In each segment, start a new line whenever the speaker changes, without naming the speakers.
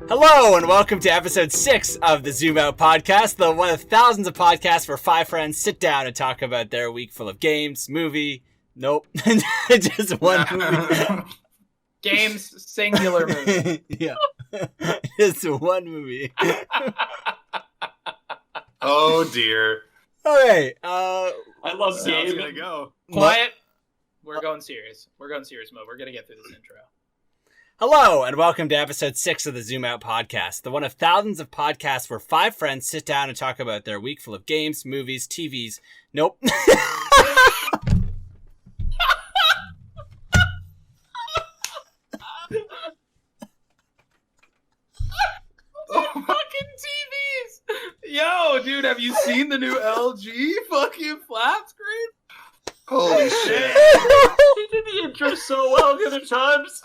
Hello and welcome to episode 6 of the ZoomOut podcast, the one of thousands of podcasts where 5 friends sit down and talk about their week full of games, just one movie.
Games, singular movie.
Yeah. Just one movie.
Oh dear.
Okay,
I love games.
Gonna go.
Quiet. We're going serious. We're going serious mode. We're going to get through this intro.
Hello and welcome to episode 6 of the ZoomOut podcast, the one of thousands of podcasts where 5 friends sit down and talk about their week full of games, movies, TVs. Nope.
Fucking TVs! Yo, dude, have you seen the new LG fucking flat screen?
Holy shit.
He did the intro so well the other times.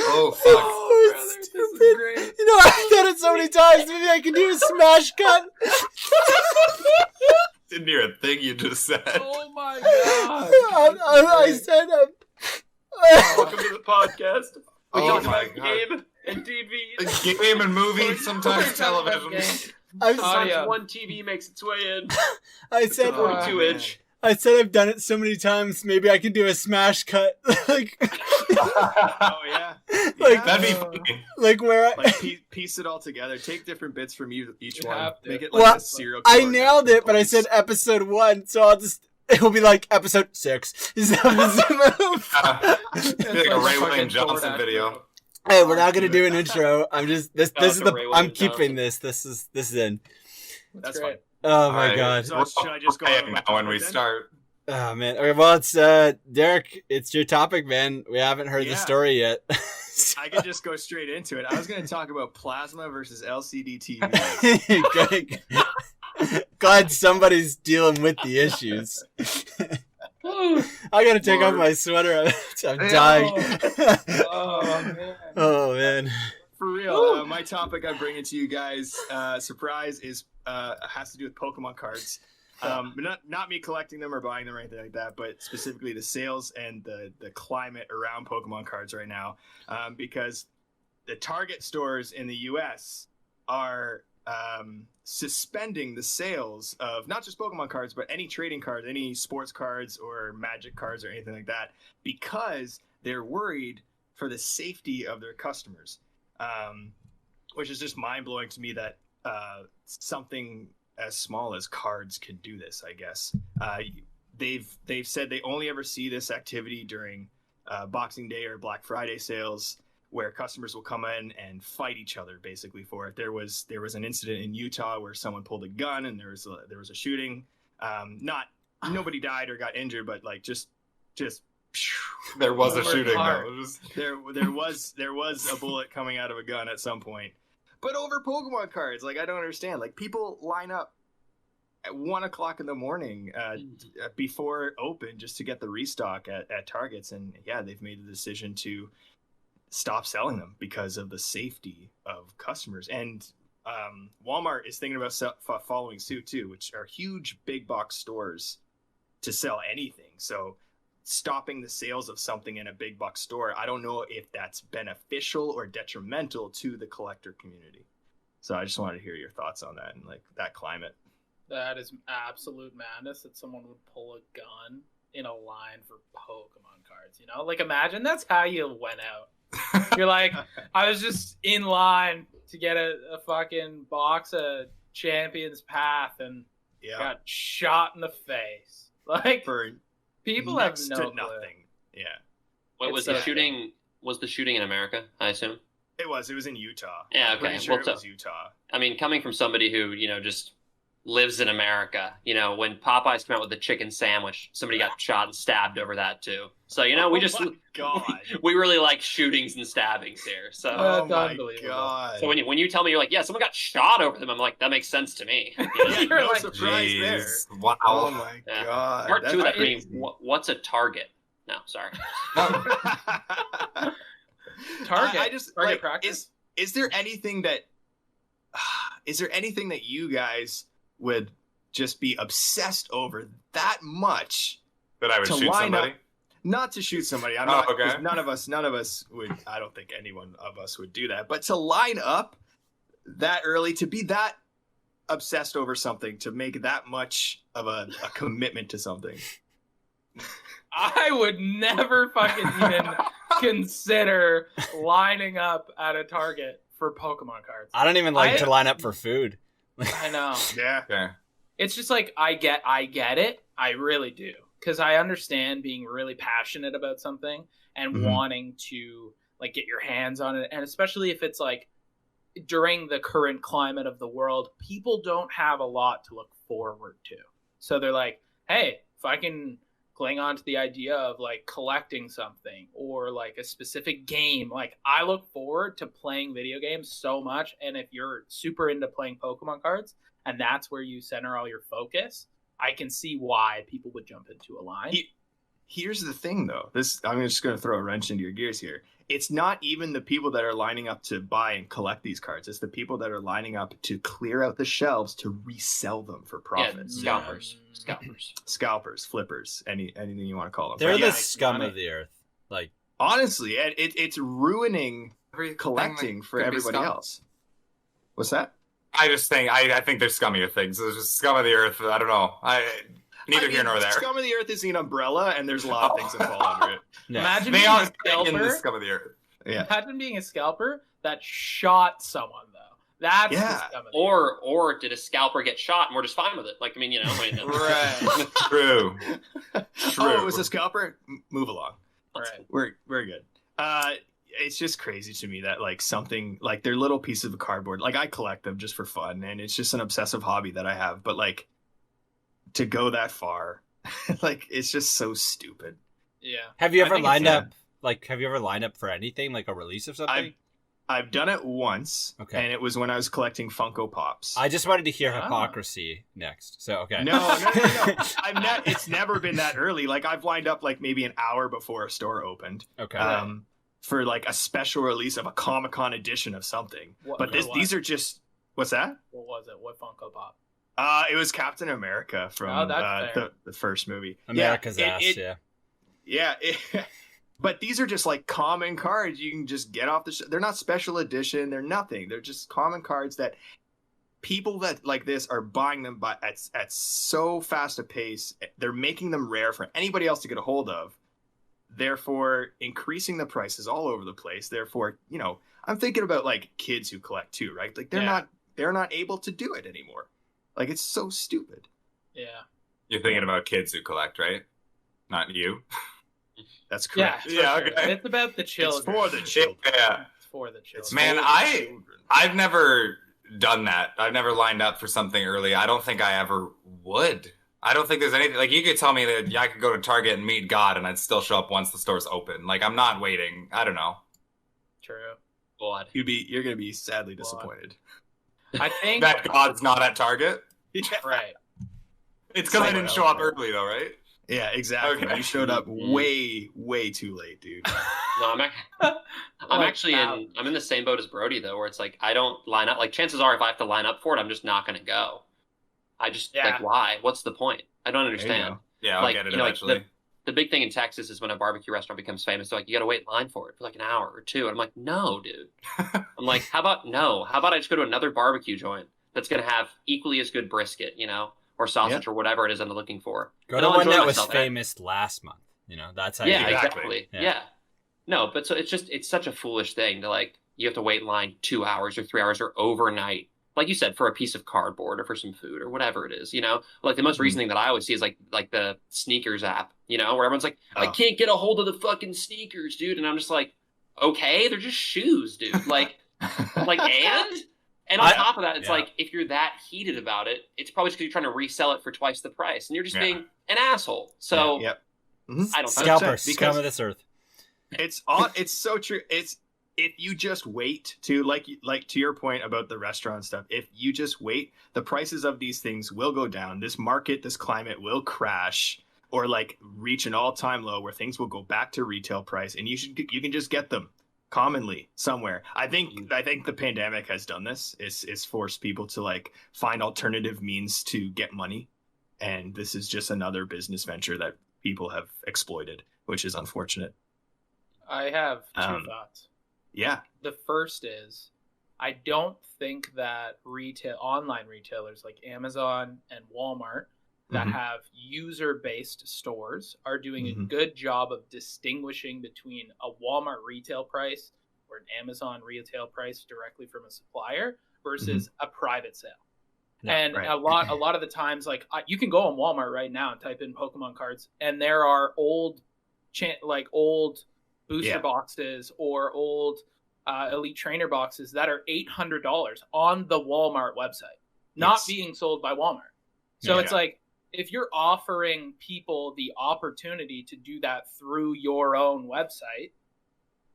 Oh fuck.
Oh, it's stupid.
Great.
You know, I've done it so many times. Maybe I can do a smash cut.
Didn't hear a thing you just said.
Oh my god.
I said,
Welcome to the podcast. We
Oh
talk
my
about
God.
game and TV.
A game and movie, sometimes television.
Sometimes one TV makes its way in.
I said,
42-inch.
I said I've done it so many times. Maybe I can do a smash cut, like,
Oh yeah,
like,
That'd be funny.
like where I,
like piece it all together. Take different bits from each
You
one.
have to.
Make it like
Well,
a serial
I
killer.
nailed it, but I said episode 1, so it'll be like episode 6.
It's like a Ray
fucking
William Johnson
DoorDash
video.
video.
Hey, we're not gonna do an intro. I'm just this
Shout
is
out
the
to Ray
I'm
William
keeping
Johnson.
this. This is in.
That's
great.
Oh my
Alright,
god.
So should I just go on with my
now when we
topic then?
start?
Oh man. Okay, well it's Darik, it's your topic, man. We haven't heard the
Yeah.
story yet.
I could just go straight into it. I was going to talk about plasma versus LCD TV.
Glad somebody's dealing with the issues. I gotta take off my sweater. I'm dying.
Oh man.
Oh man.
For real, my topic I'm bringing to you guys, surprise, is has to do with Pokemon cards. But not me collecting them or buying them or anything like that, but specifically the sales and the climate around Pokemon cards right now, because the Target stores in the U.S. are suspending the sales of not just Pokemon cards, but any trading cards, any sports cards or Magic cards or anything like that, because they're worried for the safety of their customers, which is just mind-blowing to me that something as small as cards can do this. I guess they've said they only ever see this activity during Boxing Day or Black Friday sales, where customers will come in and fight each other basically for it. There was an incident in Utah where someone pulled a gun and there was a shooting. Nobody died or got injured, but like just
There was a
Over
shooting.
car.
Though. It was-
there was a bullet coming out of a gun at some point. But over Pokemon cards, like, I don't understand. Like, people line up at 1:00 in the morning before open just to get the restock at Targets, and yeah, they've made the decision to stop selling them because of the safety of customers. And Walmart is thinking about following suit too, which are huge big box stores to sell anything. So stopping the sales of something in a big box store, I don't know if that's beneficial or detrimental to the collector community. So I just wanted to hear your thoughts on that and like that climate.
That is absolute madness that someone would pull a gun in a line for Pokemon cards. You know, like imagine that's how you went out. You're like, I was just in line to get a fucking box of Champions Path and
Yeah,
got shot in the face. Like
for
people have
next
no
to
clue.
nothing. Yeah,
What
It's
was the
so-
shooting? Was the shooting in America? I assume.
it was in Utah.
Yeah,
I'm
okay.
pretty sure
Well,
it was Utah.
I mean, coming from somebody who just lives in America, when Popeyes came out with the chicken sandwich, somebody got shot and stabbed over that too. So we just
Oh my God.
we really like shootings and stabbings here. So
Oh
That's
my
unbelievable.
God.
so when you tell me you're like, yeah, someone got shot over them, I'm like, that makes sense to me.
yeah,
You're
no
like,
surprise there.
Jeez. Wow.
Oh my
Yeah.
God.
Part two of that
crazy.
means what's a target? No, sorry.
Target.
I just
Target
like,
practice.
is there anything that you guys would just be obsessed over that much
That I would
to
shoot
line
somebody.
up not to shoot somebody. I'm not.
okay.
None of us would. I don't think anyone of us would do that. But to line up that early, to be that obsessed over something, to make that much of a commitment to something.
I would never fucking even consider lining up at a Target for Pokemon cards.
I don't even like to line up for food.
I know.
Yeah.
Okay.
It's just like I get it. I really do. Because I understand being really passionate about something and wanting to like get your hands on it. And especially if it's like during the current climate of the world, people don't have a lot to look forward to. So they're like, hey, if I can cling on to the idea of like collecting something or like a specific game, like I look forward to playing video games so much. And if you're super into playing Pokemon cards and that's where you center all your focus, I can see why people would jump into a line.
Here's the thing, though. I'm just going to throw a wrench into your gears here. It's not even the people that are lining up to buy and collect these cards. It's the people that are lining up to clear out the shelves to resell them for profits.
Yeah,
Scalpers, flippers, anything you want to call them.
They're
But
the
yeah,
scum of the earth. Like,
honestly, it's ruining collecting for everybody else. What's that?
I just think I think there's scummier things. There's just scum of the earth. I don't know. Neither here nor there.
Scum of the earth is an umbrella, and there's a lot of things that fall under it.
yeah.
Imagine
They
being
are
a
in the
scalper.
scum of the earth.
Yeah.
Imagine being a scalper that shot someone though. That's the
Yeah.
scum of the earth.
Or did a scalper get shot and we're just fine with it? Like, I mean,
Right.
True.
Oh, it was a scalper? Move along.
Right.
We're good. It's just crazy to me that like something like their little piece of cardboard, like I collect them just for fun, and it's just an obsessive hobby that I have. But like to go that far, like it's just so stupid.
Yeah.
Have you
I
ever
think
lined
it's-
up? Like, have you ever lined up for anything, like a release of something?
I've done it once,
Okay.
and it was when I was collecting Funko Pops.
I just wanted to hear
Ah.
hypocrisy next. So okay.
No. It's never been that early. Like I've lined up like maybe an hour before a store opened.
Okay.
For like a special release of a Comic-Con edition of something.
What-
But
what?
these are just what's that?
What was it? What Funko Pop?
It was Captain America from
Oh, that's fair.
the first movie.
America's
Yeah,
ass.
it-
yeah.
Yeah, but these are just like common cards you can just get off the they're not special edition, they're nothing. They're just common cards that people that like this are buying them at so fast a pace. They're making them rare for anybody else to get a hold of, therefore increasing the prices all over the place. Therefore, I'm thinking about like kids who collect too, right? Like they're not able to do it anymore. Like it's so stupid.
Yeah.
You're thinking about kids who collect, right? Not you.
That's
Yeah.
correct.
for
Yeah,
sure.
okay.
It's about the
It's
children.
for the children.
Yeah.
It's for the children.
It's
Man,
for the
I-
children.
I've never done that. I've never lined up for something early. I don't think I ever would. I don't think there's anything like you could tell me that I could go to Target and meet God and I'd still show up once the store's open. Like I'm not waiting. I don't know.
True.
blood.
You're gonna be sadly disappointed.
I think
That God's not at Target.
right.
It's because I
Somewhere
didn't show up
else.
early though, right?
Yeah, exactly.
Okay.
You showed up way too late, dude.
No, I'm actually I'm in the same boat as Brody though, where it's like I don't line up. Like chances are, if I have to line up for it, I'm just not going to go. I just
Yeah.
like why? What's the point? I don't
There you
understand.
go.
Yeah, I'll
Like,
get it
you know, like,
eventually.
The big thing in Texas is when a barbecue restaurant becomes famous, they're like, you got to wait in line for it for like an hour or two. And I'm like, no, dude. I'm like, how about I just go to another barbecue joint that's going to have equally as good brisket, or sausage or whatever it is I'm looking for.
Go
And
to
I'll
one
enjoy
that was
myself.
famous last month. That's how
Yeah,
you
exactly.
Yeah.
Yeah. No, but so it's such a foolish thing to like, you have to wait in line 2 hours or 3 hours or overnight. Like you said, for a piece of cardboard or for some food or whatever it is, like the most reasoning that I always see is like the sneakers app, where everyone's like, I can't get a hold of the fucking sneakers, dude. And I'm just like, okay, they're just shoes, dude. Like and on top of that, it's like, if you're that heated about it, it's probably just because you're trying to resell it for twice the price and you're just being an asshole. So
Yep.
I don't
Scalper,
because-
scum of this earth.
It's so true. It's if you just wait to like to your point about the restaurant stuff, if you just wait, the prices of these things will go down. This climate will crash or like reach an all-time low where things will go back to retail price and you can just get them commonly somewhere. I think the pandemic has done this. It's forced people to like find alternative means to get money, and this is just another business venture that people have exploited. which is unfortunate.
I have two
Um,
thoughts.
Yeah.
The first is, I don't think that online retailers like Amazon and Walmart that
Mhm.
have user-based stores are doing a
Mhm.
good job of distinguishing between a Walmart retail price or an Amazon retail price directly from a supplier versus a private sale.
Yeah,
And
right.
a lot of the times, like you can go on Walmart right now and type in Pokemon cards, and there are old booster
Yeah.
boxes or old Elite Trainer boxes that are $800 on the Walmart website, not
Yes.
being sold by Walmart. So
Yeah.
it's like, if you're offering people the opportunity to do that through your own website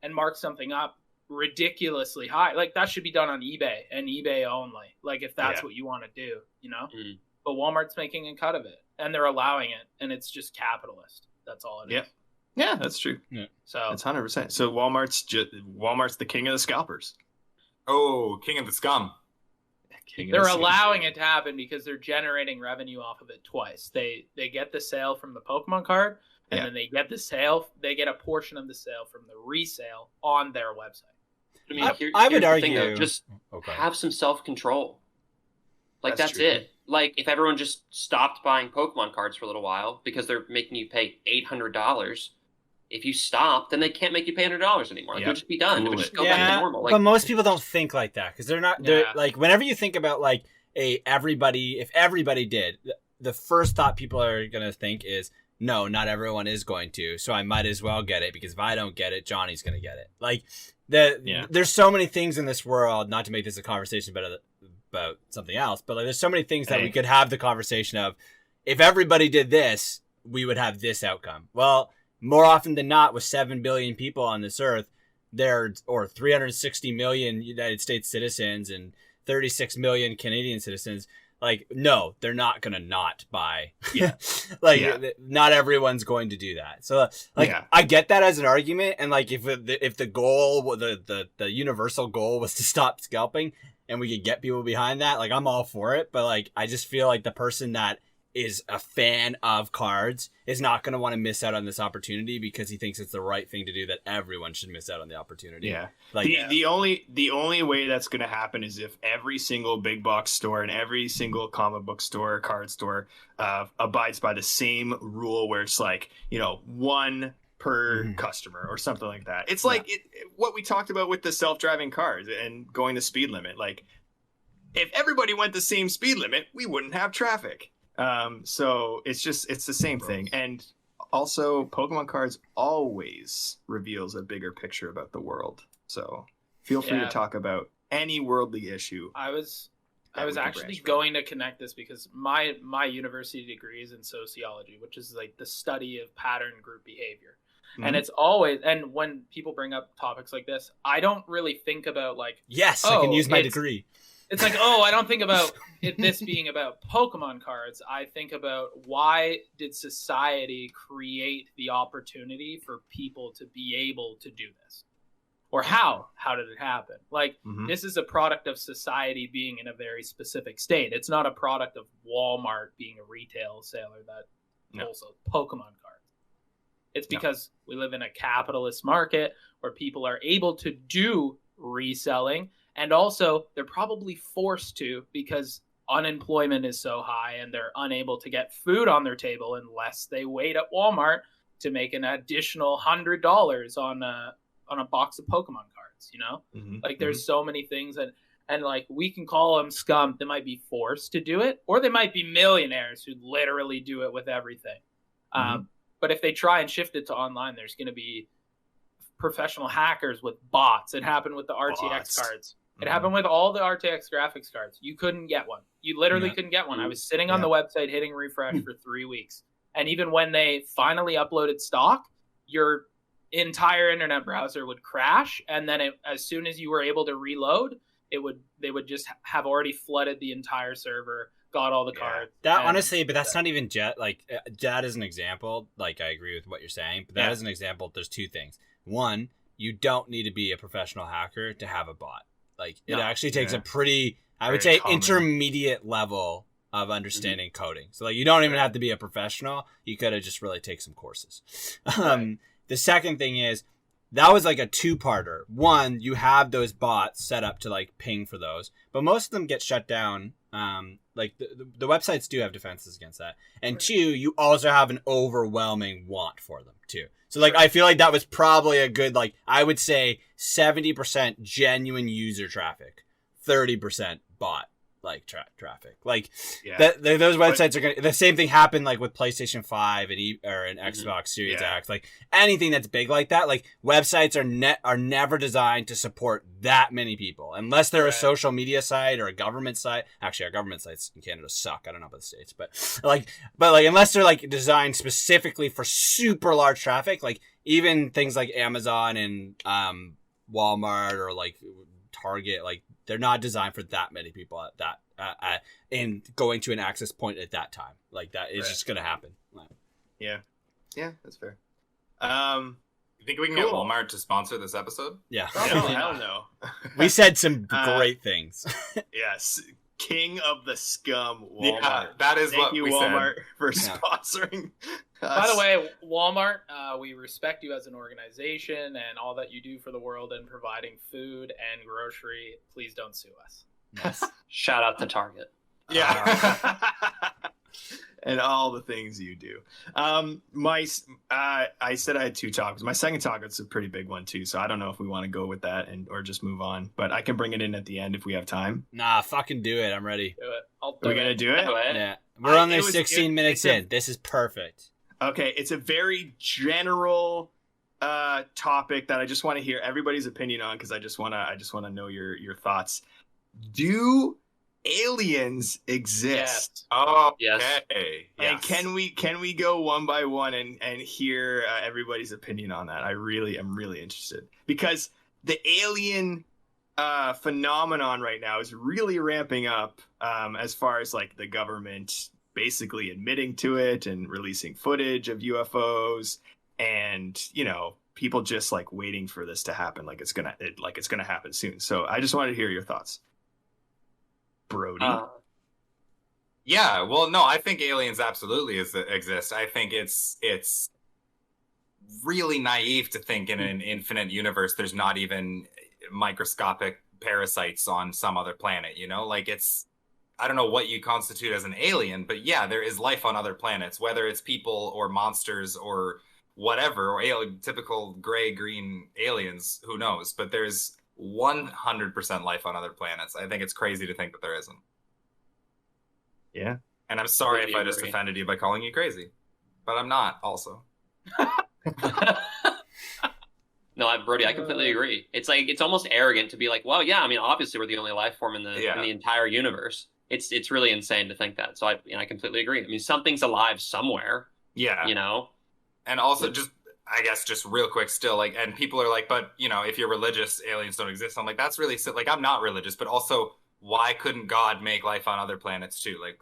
and mark something up ridiculously high, like that should be done on eBay and eBay only. Like if that's
Yeah.
what you want to do, you know.
Mm.
But Walmart's making a cut of it, and they're allowing it, and it's just capitalist. That's all it is.
Yep. Yeah, that's true.
So
That's 100%. So Walmart's the king of the scalpers.
Oh, king of the scum.
King of
they're
the scalpers.
allowing it to happen because they're generating revenue off of it twice. They get the sale from the Pokemon card, and
Yeah.
then they get a portion of the sale from the resale on their website.
I mean,
I
here's
would
the thing,
argue-
though, just
Okay.
have some self-control. Like,
That's
that's
true.
it. Like, if everyone just stopped buying Pokemon cards for a little while because they're making you pay $800, if you stop, then they can't make you pay $100 anymore. Like, it
Yep.
would just be done. It
Cool
would just
it.
go back
Yeah,
to normal.
but
Like,
most people don't think like that because they're not. They're
Yeah.
like, whenever you think about like if everybody did, the first thought people are gonna think is, no, not everyone is going to, so I might as well get it because if I don't get it, Johnny's gonna get it. Like there's so many things in this world. Not to make this a conversation about something else, but like there's so many things that we could have the conversation of. If everybody did this, we would have this outcome. Well, more often than not, with 7 billion people on this earth, or 360 million United States citizens and 36 million Canadian citizens, like, no, they're not going to not buy.
Yeah.
Like,
Yeah.
not everyone's going to do that. So, like,
Yeah.
I get that as an argument. And, like, if the goal, the universal goal was to stop scalping and we could get people behind that, like, I'm all for it. But, like, I just feel like the person that is a fan of cards is not going to want to miss out on this opportunity because he thinks it's the right thing to do, that everyone should miss out on the opportunity.
Yeah.
Like,
the only way that's going to happen is if every single big box store and every single comic book store, card store abides by the same rule where it's like, one per customer or something like that. It's like what we talked about with the self-driving cars and going the speed limit. Like, if everybody went the same speed limit, we wouldn't have traffic. So it's the same thing. And also, Pokemon cards always reveals a bigger picture about the world. So feel free to talk about any worldly issue.
I was
that we can
actually
branch from.
going to connect this because my university degree is in sociology, which is like the study of pattern group behavior. And it's always, and when people bring up topics like this, I don't really think about like,
yes, I can use my degree.
It's like, I don't think about this being about Pokemon cards. I think about, why did society create the opportunity for people to be able to do this? Or how did it happen? Like, this is a product of society being in a very specific state. It's not a product of Walmart being a retail seller that pulls Pokemon cards. It's because we live in a capitalist market where people are able to do reselling. And also, they're probably forced to because unemployment is so high and they're unable to get food on their table unless they wait at Walmart to make an additional $100 on a box of Pokemon cards, Like, there's so many things. And like, we can call them scum. They might be forced to do it, or they might be millionaires who literally do it with everything. But if they try and shift it to online, there's going to be professional hackers with bots. It happened with the RTX cards. It happened with all the RTX graphics cards. You couldn't get one. You literally couldn't get one. I was sitting on the website hitting refresh for 3 weeks. And even when they finally uploaded stock, your entire internet browser would crash. And then as soon as you were able to reload, they would just have already flooded the entire server, got all the cards.
That honestly, but that's not even Jet. Like, Jet is an example. Like, I agree with what you're saying, but that is an example. There's two things. One, you don't need to be a professional hacker to have a bot. Like, it actually takes a pretty, I would say, intermediate level of understanding coding. So like you don't even have to be a professional. You could have just really take some courses. The second thing is that was like a two-parter. One, you have those bots set up to like ping for those, but most of them get shut down. Like the websites do have defenses against that. And two, you also have an overwhelming want for them too. So like I feel like that was probably a good, like I would say 70% genuine user traffic, 30% bot like traffic. Like those websites are gonna. The same thing happened like with PlayStation 5 and Xbox Series X. Like anything that's big like that. Like websites are never designed to support that many people unless they're a social media site or a government site. Actually, our government sites in Canada suck. I don't know about the States, but unless they're like designed specifically for super large traffic, like even things like Amazon and Walmart or like Target, like they're not designed for that many people at that and going to an access point at that time. Like that is just gonna happen.
Yeah, that's fair.
You think we can get Walmart to sponsor this episode?
Yeah,
probably. I don't know.
We said some great things.
Yes, king of the scum, Walmart.
Yeah, that is
Thank
what
you,
we
Walmart,
said.
for sponsoring us.
By the way, Walmart, we respect you as an organization and all that you do for the world and providing food and grocery. Please don't sue us.
Yes.
Shout out to Target.
Yeah.
And all the things you do. I said I had two topics. My second topic is a pretty big one too, so I don't know if we want to go with that or just move on. But I can bring it in at the end if we have time.
Nah, fucking do it. I'm ready.
Do it.
We're gonna do it.
Yeah, we're only 16 minutes in. This is perfect.
Okay, it's a very general topic that I just want to hear everybody's opinion on because I just want to know your thoughts. Do aliens exist?
Oh,
yes.
Okay.
And can we go one by one and hear everybody's opinion on that? I'm really interested because the alien phenomenon right now is really ramping up as far as like the government basically admitting to it and releasing footage of UFOs and people just like waiting for this to happen like it's gonna happen soon. So I just wanted to hear your thoughts. Brody.
Yeah, well, no, I think aliens absolutely exist. I think it's really naive to think in an infinite universe there's not even microscopic parasites on some other planet, Like I don't know what you constitute as an alien, but yeah, there is life on other planets, whether it's people or monsters or whatever, or typical gray-green aliens, who knows? But there's 100% life on other planets. I think it's crazy to think that there isn't.
Yeah.
And I'm sorry if I just offended you by calling you crazy, but I'm not also.
No, Brody, I completely agree. It's like it's almost arrogant to be like, well, yeah, I mean, obviously we're the only life form in the entire universe. It's really insane to think that. So I completely agree. I mean, something's alive somewhere.
Yeah. And also just real quick still, like, and people are like, but if you're religious, aliens don't exist. I'm like, that's really like, I'm not religious, but also why couldn't God make life on other planets too? Like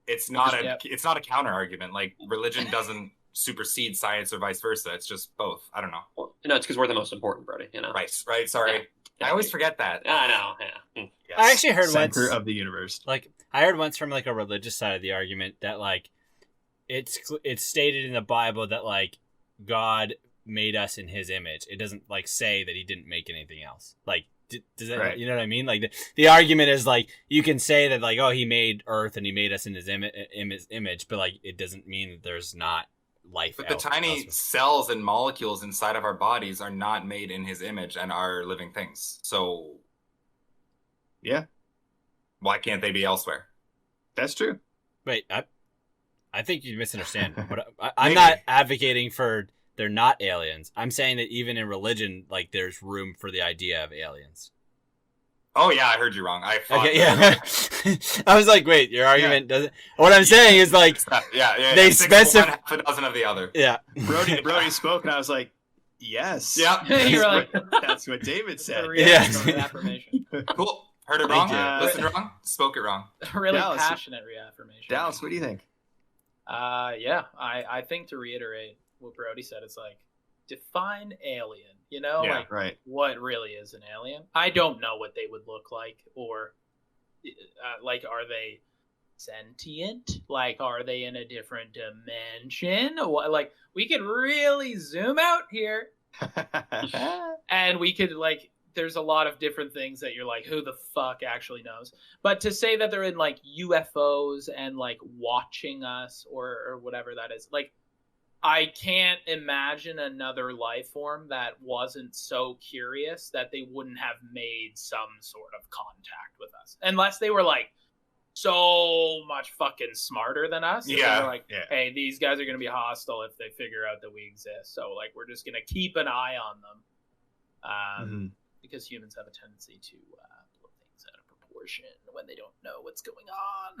it's not a counter argument. Like religion doesn't supersede science or vice versa. It's just both. I don't know.
Well, it's because we're the most important, Brody.
Right. Sorry. Yeah. I always forget that.
I know. Yeah.
Yes.
I actually heard
Center
once
of the universe.
Like I heard once from like a religious side of the argument that like it's stated in the Bible that like God made us in His image. It doesn't like say that He didn't make anything else. Like does that
right.
You know what I mean? Like the argument is like you can say that like He made Earth and He made us in His image, but like it doesn't mean that there's not life.
But the tiny cells and molecules inside of our bodies are not made in His image and are living things. So
yeah,
why can't they be elsewhere?
That's true.
Wait, I think you misunderstand. I'm not advocating for they're not aliens. I'm saying that even in religion, like there's room for the idea of aliens.
Oh yeah, I heard you wrong.
Okay, yeah. I was like, wait, your argument doesn't. What I'm saying is like, they specify
half a dozen of the other.
Yeah,
Brody spoke, and I was like, yes.
Yeah,
you're like,
that's what David said.
Yeah.
Reaffirmation.
Cool. Heard it wrong.
Thank you.
Listened wrong. Spoke it wrong.
Really
Dallas,
passionate reaffirmation.
Dallas, what do you think?
Yeah, I think to reiterate what Brody said, it's like define alien.
Right.
What really is an alien? I don't know what they would look like, or like, are they sentient? Like, are they in a different dimension? Like, we could really zoom out here, and we could like. There's a lot of different things that you're like, who the fuck actually knows? But to say that they're in like UFOs and like watching us or whatever that is, like, I can't imagine another life form that wasn't so curious that they wouldn't have made some sort of contact with us, unless they were like so much fucking smarter than us.
Yeah.
They're like, hey, these guys are going to be hostile if they figure out that we exist. So like, we're just going to keep an eye on them. Because humans have a tendency to blow things out of proportion when they don't know what's going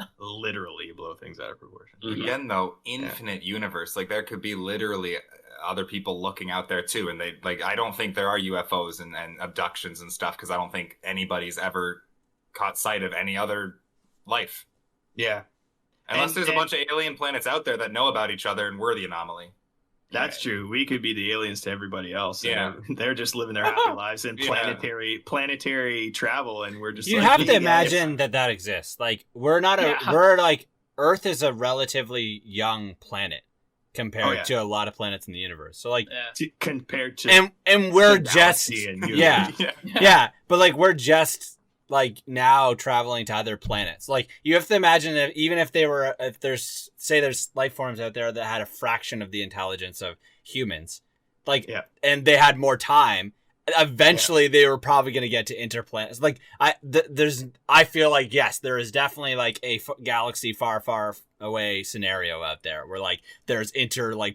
on.
Literally blow things out of proportion.
Again, though, infinite universe. Like, there could be literally other people looking out there too, and they like. I don't think there are UFOs and abductions and stuff because I don't think anybody's ever caught sight of any other life.
Yeah,
unless there's a bunch of alien planets out there that know about each other and we're the anomaly.
That's true. We could be the aliens to everybody else.
Yeah,
they're just living their happy lives in planetary travel, and we're just.
You have to imagine that exists. Like, we're not we're like Earth is a relatively young planet compared to a lot of planets in the universe. So like
compared to
and we're just but like we're just like now traveling to other planets. Like, you have to imagine that even if there's life forms out there that had a fraction of the intelligence of humans, like, and they had more time, eventually they were probably going to get to interplanets. Like, I feel like, yes, there is definitely like a galaxy far, far away scenario out there where like there's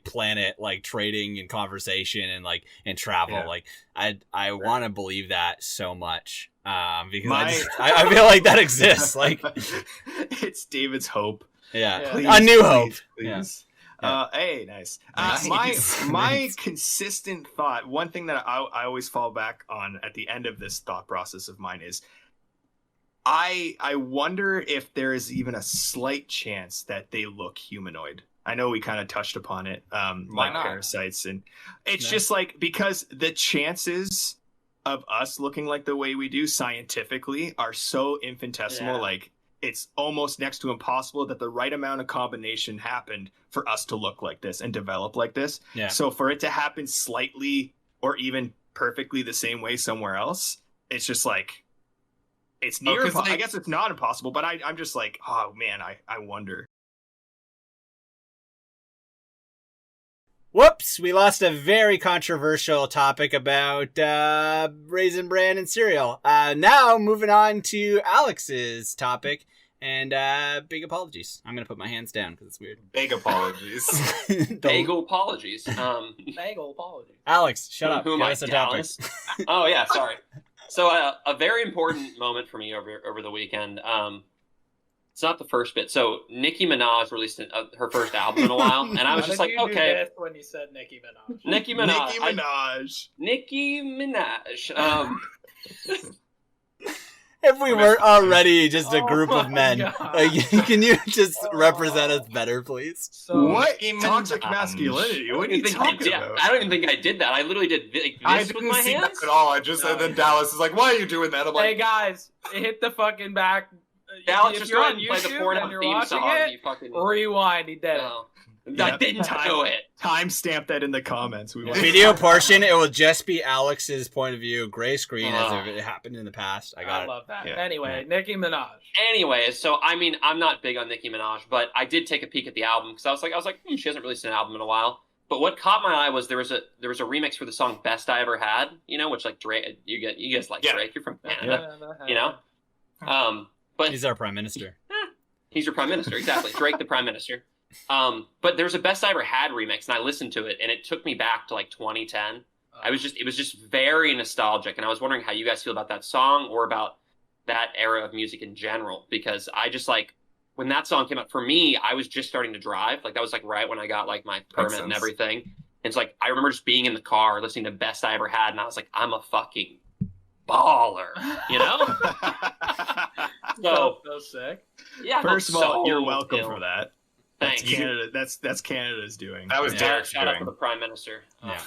planet like trading and conversation and travel. Like, I want to believe that so much. Because I feel like that exists. Like,
it's David's hope.
Yeah,
please,
a new hope.
Please. Hey, nice. My consistent thought. One thing that I always fall back on at the end of this thought process of mine is, I wonder if there is even a slight chance that they look humanoid. I know we kind of touched upon it, like parasites, and it's just like, because the chances of us looking like the way we do scientifically are so infinitesimal, like it's almost next to impossible that the right amount of combination happened for us to look like this and develop like this. So for it to happen slightly or even perfectly the same way somewhere else, it's just like, it's near I guess it's not impossible, but I'm just like, oh man, I wonder.
Whoops, we lost a very controversial topic about Raisin Bran and cereal. Now, moving on to Alex's topic, and big apologies. I'm going to put my hands down because it's weird.
Big apologies.
Bagel apologies.
Bagel apologies.
Alex, shut up. Give us a topic.
Oh, yeah, sorry. So a very important moment for me over the weekend. It's not the first bit. So Nicki Minaj released her first album in a while, and I was just like, okay.
When you said Nicki Minaj.
Nicki Minaj.
If we weren't already just a group of men, like, can you just represent us better, please?
So, what toxic masculinity? What are you talking about?
I don't even think I did that. I literally did this with my hands.
At all. And then Dallas is like, "Why are you doing that?" I'm like,
"Hey guys, hit the fucking back."
Dallas,
if
just
you're
go
on
ahead and play the
YouTube
Pornhut theme song. You fucking
rewind. He did it.
I didn't do it.
Timestamp that in the comments.
Video portion, it will just be Alex's point of view, gray screen, as if it happened in the past. I
love that. Yeah. Anyway, Nicki Minaj.
Anyways, so I mean, I'm not big on Nicki Minaj, but I did take a peek at the album because I was like, she hasn't released an album in a while. But what caught my eye was there was a remix for the song "Best I Ever Had," which like Drake, you guys like Drake, you're from Canada, But
he's our prime minister.
He's your prime minister, exactly. Drake, the prime minister. But there was a Best I Ever Had remix, and I listened to it, and it took me back to like 2010. It was just very nostalgic, and I was wondering how you guys feel about that song or about that era of music in general, because I just like, when that song came out, for me, I was just starting to drive. Like, that was like right when I got like my permit and everything. And it's like, I remember just being in the car listening to Best I Ever Had, and I was like, I'm a fucking baller,
So sick.
Yeah.
First of all, you're welcome for that.
Thanks.
Canada. That's Canada's doing.
That was Darik's
shout out
doing.
to the Prime Minister.
Yeah.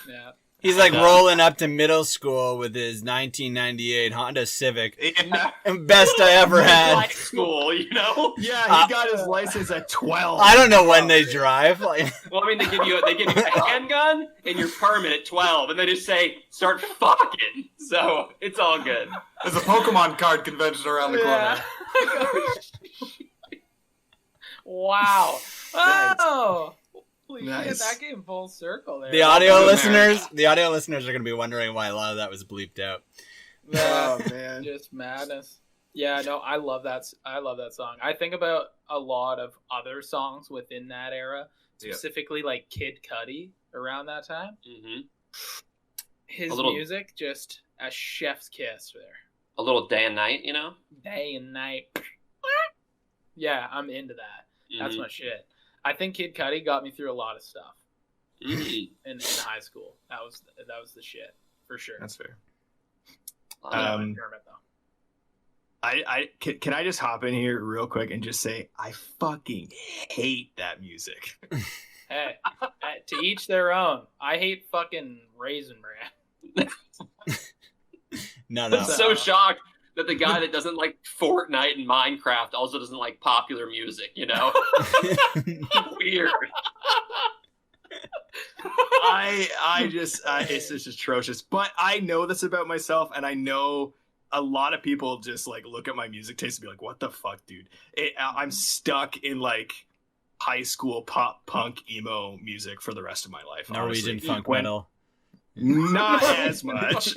He's like rolling up to middle school with his 1998 Honda Civic.
Yeah.
Best I ever had.
High school, you know?
Yeah, he got his license at 12.
I don't know when they drive. Like,
Well, I mean, they give you a handgun and your permit at 12, and they just say, start fucking. So, it's all good.
There's a Pokemon card convention around the corner.
Wow.
Nice.
Oh. Holy shit,
Nice.
that came full circle there.
the audio listeners are going to be wondering why a lot of that was bleeped out.
Oh man.
Just madness. Yeah, no, I love that song. I think about a lot of other songs within that era, specifically like Kid Cudi around that time.
Mm-hmm.
His
A little-
music, just a chef's kiss there.
A little day and night, you know?
Day and night. Yeah, I'm into that. That's
Mhm.
my shit. I think Kid Cudi got me through a lot of stuff
Mhm.
in high school. That was the shit for sure.
That's fair.
Kermit, though.
Can I just hop in here real quick and just say I fucking hate that music.
Hey, to each their own. I hate fucking Raisin Bran.
No.
I'm so shocked that the guy that doesn't like Fortnite and Minecraft also doesn't like popular music, you know? Weird.
It's just atrocious. But I know this about myself, and I know a lot of people just like look at my music taste and be like, "What the fuck, dude?" I'm stuck in like high school pop punk emo music for the rest of my life.
Norwegian
honestly.
funk
When-
metal.
Not as much.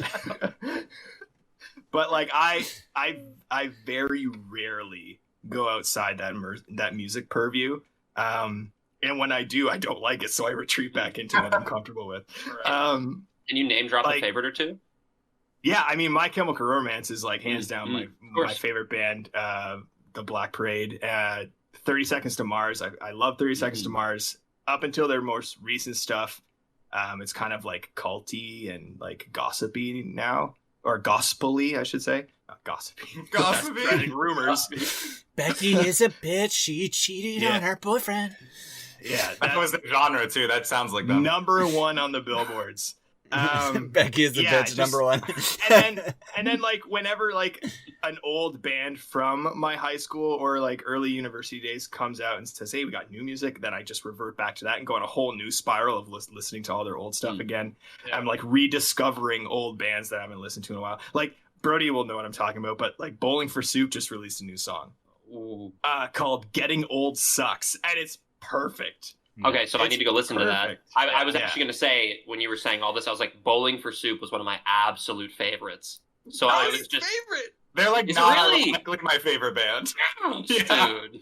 But like I very rarely go outside that music purview. And when I do, I don't like it, so I retreat back into what I'm comfortable with.
Can you name drop
like-
a favorite or two?
Yeah, I mean, My Chemical Romance is like hands down my
course.
favorite band. The Black Parade, 30 Seconds to Mars. I love 30 Seconds to Mars up until their most recent stuff. It's kind of like culty and like gossipy now, or gospel-y, I should say. Not gossipy.
Gossipy.
Spreading rumors.
Becky is a bitch. She cheated on her boyfriend.
Yeah,
That was the genre too. That sounds like them.
number one on the billboards.
Becky is a
yeah,
bitch,
just-
number one.
and then like whenever like an old band from my high school or like early university days comes out and says, "Hey, we got new music," then I just revert back to that and go on a whole new spiral of listening to all their old stuff again.
Yeah.
I'm like rediscovering old bands that I haven't listened to in a while. Like Brody will know what I'm talking about, but like Bowling for Soup just released a new song
Ooh.
called "Getting Old Sucks," and it's perfect.
Okay, so I
It's
need to go listen to that.
perfect.
I was
Yeah.
actually going to say, when you were saying all this, I was like, Bowling for Soup was one of my absolute favorites. So I was just,
favorite.
They're like
Is it
not
really?
ironically my favorite band.
dude.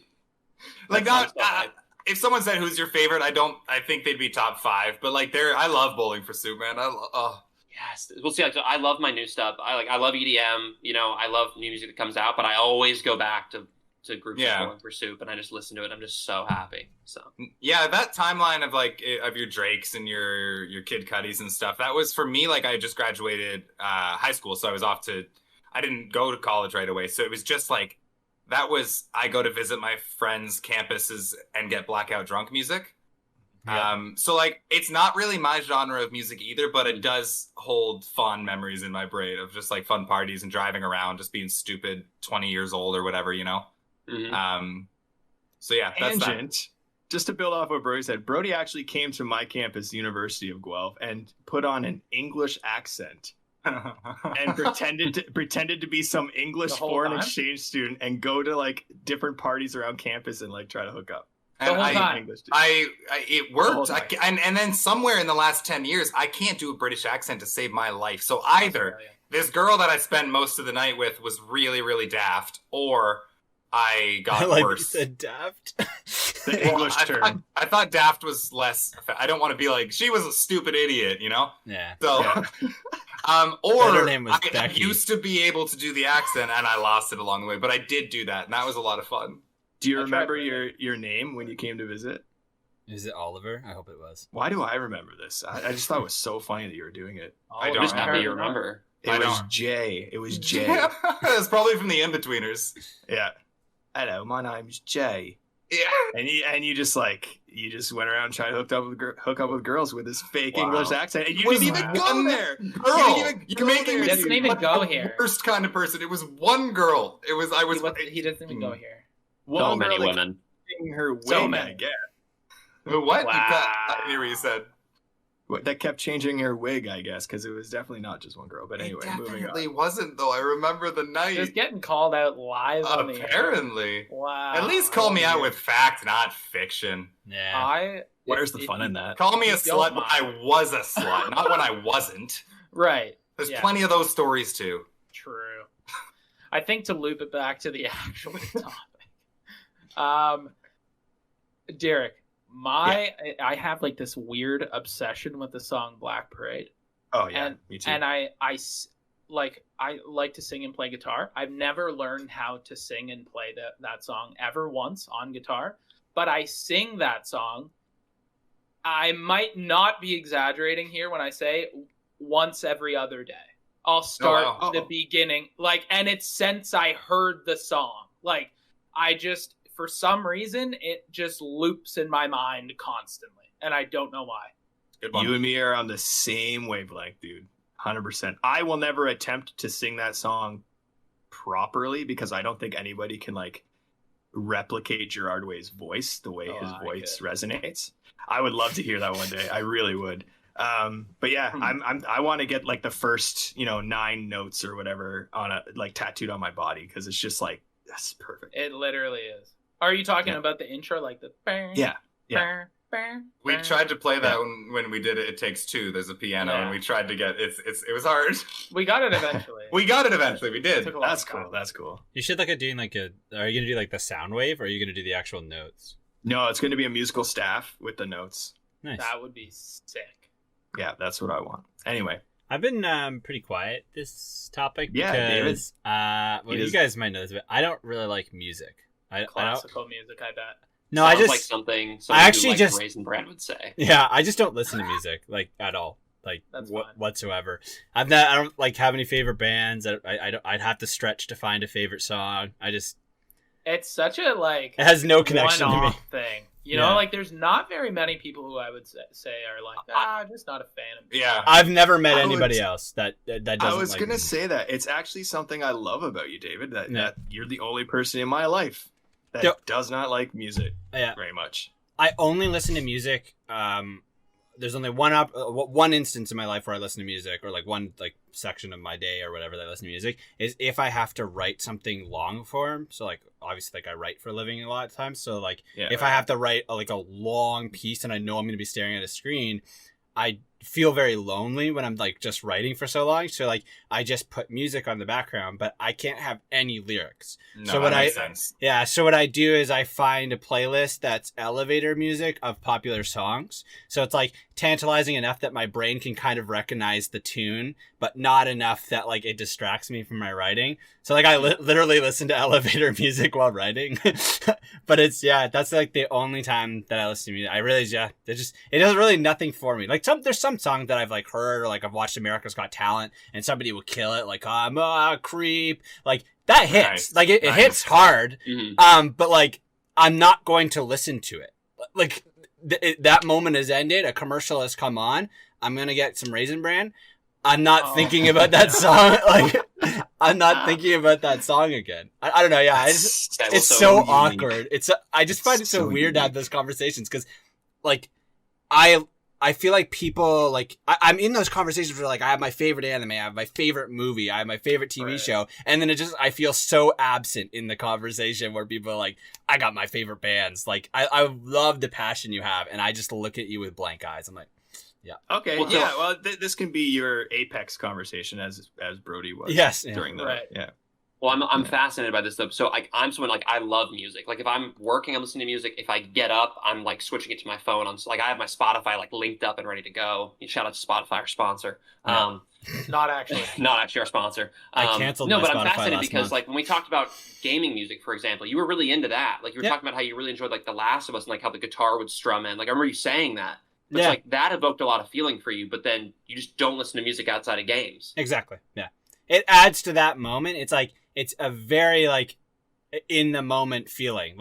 Like
That sounds
not.
so
If someone said who's your favorite, I think they'd be top 5. But like I love Bowling for Soup, man.
Yes. We'll see. Like, so I love my new stuff. I love EDM. You know, I love new music that comes out, but I always go back to groups
Yeah.
like Bowling for Soup, and I just listen to it. I'm just so happy. So
Yeah, that timeline of like of your Drakes and your Kid Cudis and stuff. That was for me. Like I just graduated high school, so I was off to. I didn't go to college right away, so it was just like that was. I go to visit my friends' campuses and get blackout drunk music.
Yeah.
So like it's not really my genre of music either, but it does hold fond memories in my brain of just like fun parties and driving around, just being stupid, 20 years old or whatever, you know.
mhm.
So yeah, that's that.
Tangent. Just to build off what Brody said, Brody actually came to my campus, University of Guelph, and put on an English accent and pretended to be some English
The whole
foreign
time?
exchange student and go to like different parties around campus and like try to hook up.
And
whole
I,
time.
English dude.
it
The whole
worked.
time.
And then somewhere in the last 10 years, I can't do a British accent to save my life. So either this girl that I spent most of the night with was really, really daft, or I got
like you
worse.
said, daft.
The
Well,
English
I
term.
thought, I thought daft was less. I don't want to be like, she was a stupid idiot, you know?
Yeah.
So,
Yeah.
or
Her name was
I
Becky.
used to be able to do the accent and I lost it along the way, but I did do that, and that was a lot of fun.
Do you
I tried
remember
doing
your name when you came to visit?
Is it Oliver? I hope it was.
Why do I remember this? I just thought it was so funny that you were doing it.
I
I'm
don't
just happy you
remember.
remember.
It
I
was
don't.
Jay. It was Jay.
It's probably from the In-Betweeners.
Yeah. Hello, my name's Jay.
Yeah.
And you just went around trying to hook up with girls with this fake English accent, and you
Was
didn't even go there.
Girl, you're making
He doesn't even go
the
here.
worst kind of person. It was one girl. It was
He doesn't even go here.
So
One
many
girl that
women.
kept her wig,
So
I
many.
guess.
What?
Wow.
I hear what you said.
That kept changing her wig, I guess, because it was definitely not just one girl. But anyway,
It
moving
definitely
on.
wasn't though. I remember the night.
Just getting called out live on the air.
Apparently.
Wow.
At least call me out with fact, not fiction.
Yeah.
Where's the fun in that?
Call me a
You don't
slut when I
mind.
was a slut, not when I wasn't.
Right.
There's
Yeah.
plenty of those stories too.
True. I think to loop it back to the actual topic. Darik, I have like this weird obsession with the song Black Parade.
Oh yeah,
and,
me too.
And I like to sing and play guitar. I've never learned how to sing and play that song ever once on guitar, but I sing that song. I might not be exaggerating here when I say once every other day. I'll start
wow.
the beginning, and it's since I heard the song. Like, I just, for some reason, it just loops in my mind constantly, and I don't know why.
Good one.
You and me are on the same wavelength, dude. 100%. I will never attempt to sing that song properly because I don't think anybody can replicate Gerard Way's voice the way his voice resonates. I would love to hear that one day. I really would. But yeah, I want to get the first 9 notes or whatever on tattooed on my body because it's just that's perfect.
It literally is. Are you talking about the intro, the?
Yeah.
We tried to play that when we did It Takes Two. There's a piano, and we tried to get it was hard.
We got it eventually.
We got it eventually. We did.
Took a long
That's
time.
cool. That's cool.
You should are you gonna do the sound wave or are you gonna do the actual notes?
No, it's going to be a musical staff with the notes.
Nice.
That would be sick.
Yeah, that's what I want. Anyway.
I've been pretty quiet this topic
Yeah,
because you guys might know this, but I don't really like music. I don't.
Classical music, I bet.
No,
Sounds
I just
like something
I actually
like
just-
Raisin Bran would say.
Yeah, I just don't listen to music at all,
That's fine.
whatsoever. I don't have any favorite bands. I'd have to stretch to find a favorite song.
It's such a
It has no connection to me.
one-off thing. You know, there's not very many people who I would say are like, I'm just not a fan of music.
Yeah.
I've never met
I
anybody
was-
else that doesn't.
I was
like
going to
music.
say that. It's actually something I love about you, David, that,
Yeah.
that you're the only person in my life that
Yep.
does not like music
Yeah.
very much.
I only listen to music. There's only one instance in my life where I listen to music, or one section of my day or whatever that I listen to music is if I have to write something long form. So obviously I write for a living a lot of times. So if I have to write a long piece and I know I'm going to be staring at a screen, I feel very lonely when I'm just writing for so long. So I just put music on the background, but I can't have any lyrics.
No,
So
that
what
makes sense.
Yeah, so what I do is I find a playlist that's elevator music of popular songs. So it's tantalizing enough that my brain can kind of recognize the tune, but not enough that it distracts me from my writing. So I literally listen to elevator music while writing. But that's the only time that I listen to music. I really it does really nothing for me. There's some songs that I've heard, or I've watched America's Got Talent and somebody will kill it I'm a creep. That hits.
Nice.
It
Nice.
hits hard.
Mhm.
But I'm not going to listen to it. That moment has ended. A commercial has come on. I'm gonna get some Raisin Bran. I'm not thinking about that song. I'm not thinking about that song again. I don't know. Yeah, it's so
unique.
awkward. I just find it so weird to have those conversations because, I feel like people I'm in those conversations where I have my favorite anime, I have my favorite movie, I have my favorite TV show, and then I feel so absent in the conversation where people are I got my favorite bands. I love the passion you have, and I just look at you with blank eyes. I'm yeah.
Okay,
Well,
yeah. Well, this can be your apex conversation as Brody was.
Yes,
during the
Right.
yeah.
Well, I'm fascinated by this stuff. So I'm someone I love music. If I'm working, I'm listening to music. If I get up, I'm switching it to my phone. I'm I have my Spotify linked up and ready to go. Shout out to Spotify, our sponsor.
Yeah.
Not actually.
Not actually our sponsor.
I canceled
No,
my
but I'm
Spotify
fascinated
last
because
month.
when we talked about gaming music, for example, you were really into that. You were
Yeah.
talking about how you really enjoyed The Last of Us and how the guitar would strum in. I remember you saying that. But
Yeah.
it's that evoked a lot of feeling for you, but then you just don't listen to music outside of games.
Exactly. Yeah. It adds to that moment. It's a very in the moment feeling.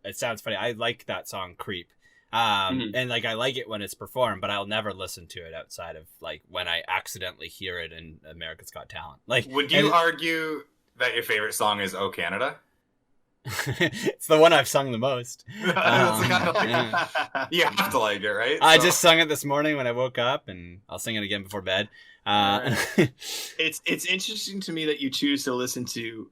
it sounds funny. I like that song "Creep," and like I like it when it's performed, but I'll never listen to it outside of like when I accidentally hear it in America's Got Talent. Like,
would you argue that your favorite song is "Oh Canada"?
It's the one I've sung the most.
That's kind of like, you have to like it, right?
I just sung it this morning when I woke up, and I'll sing it again before bed.
It's interesting to me that you choose to listen to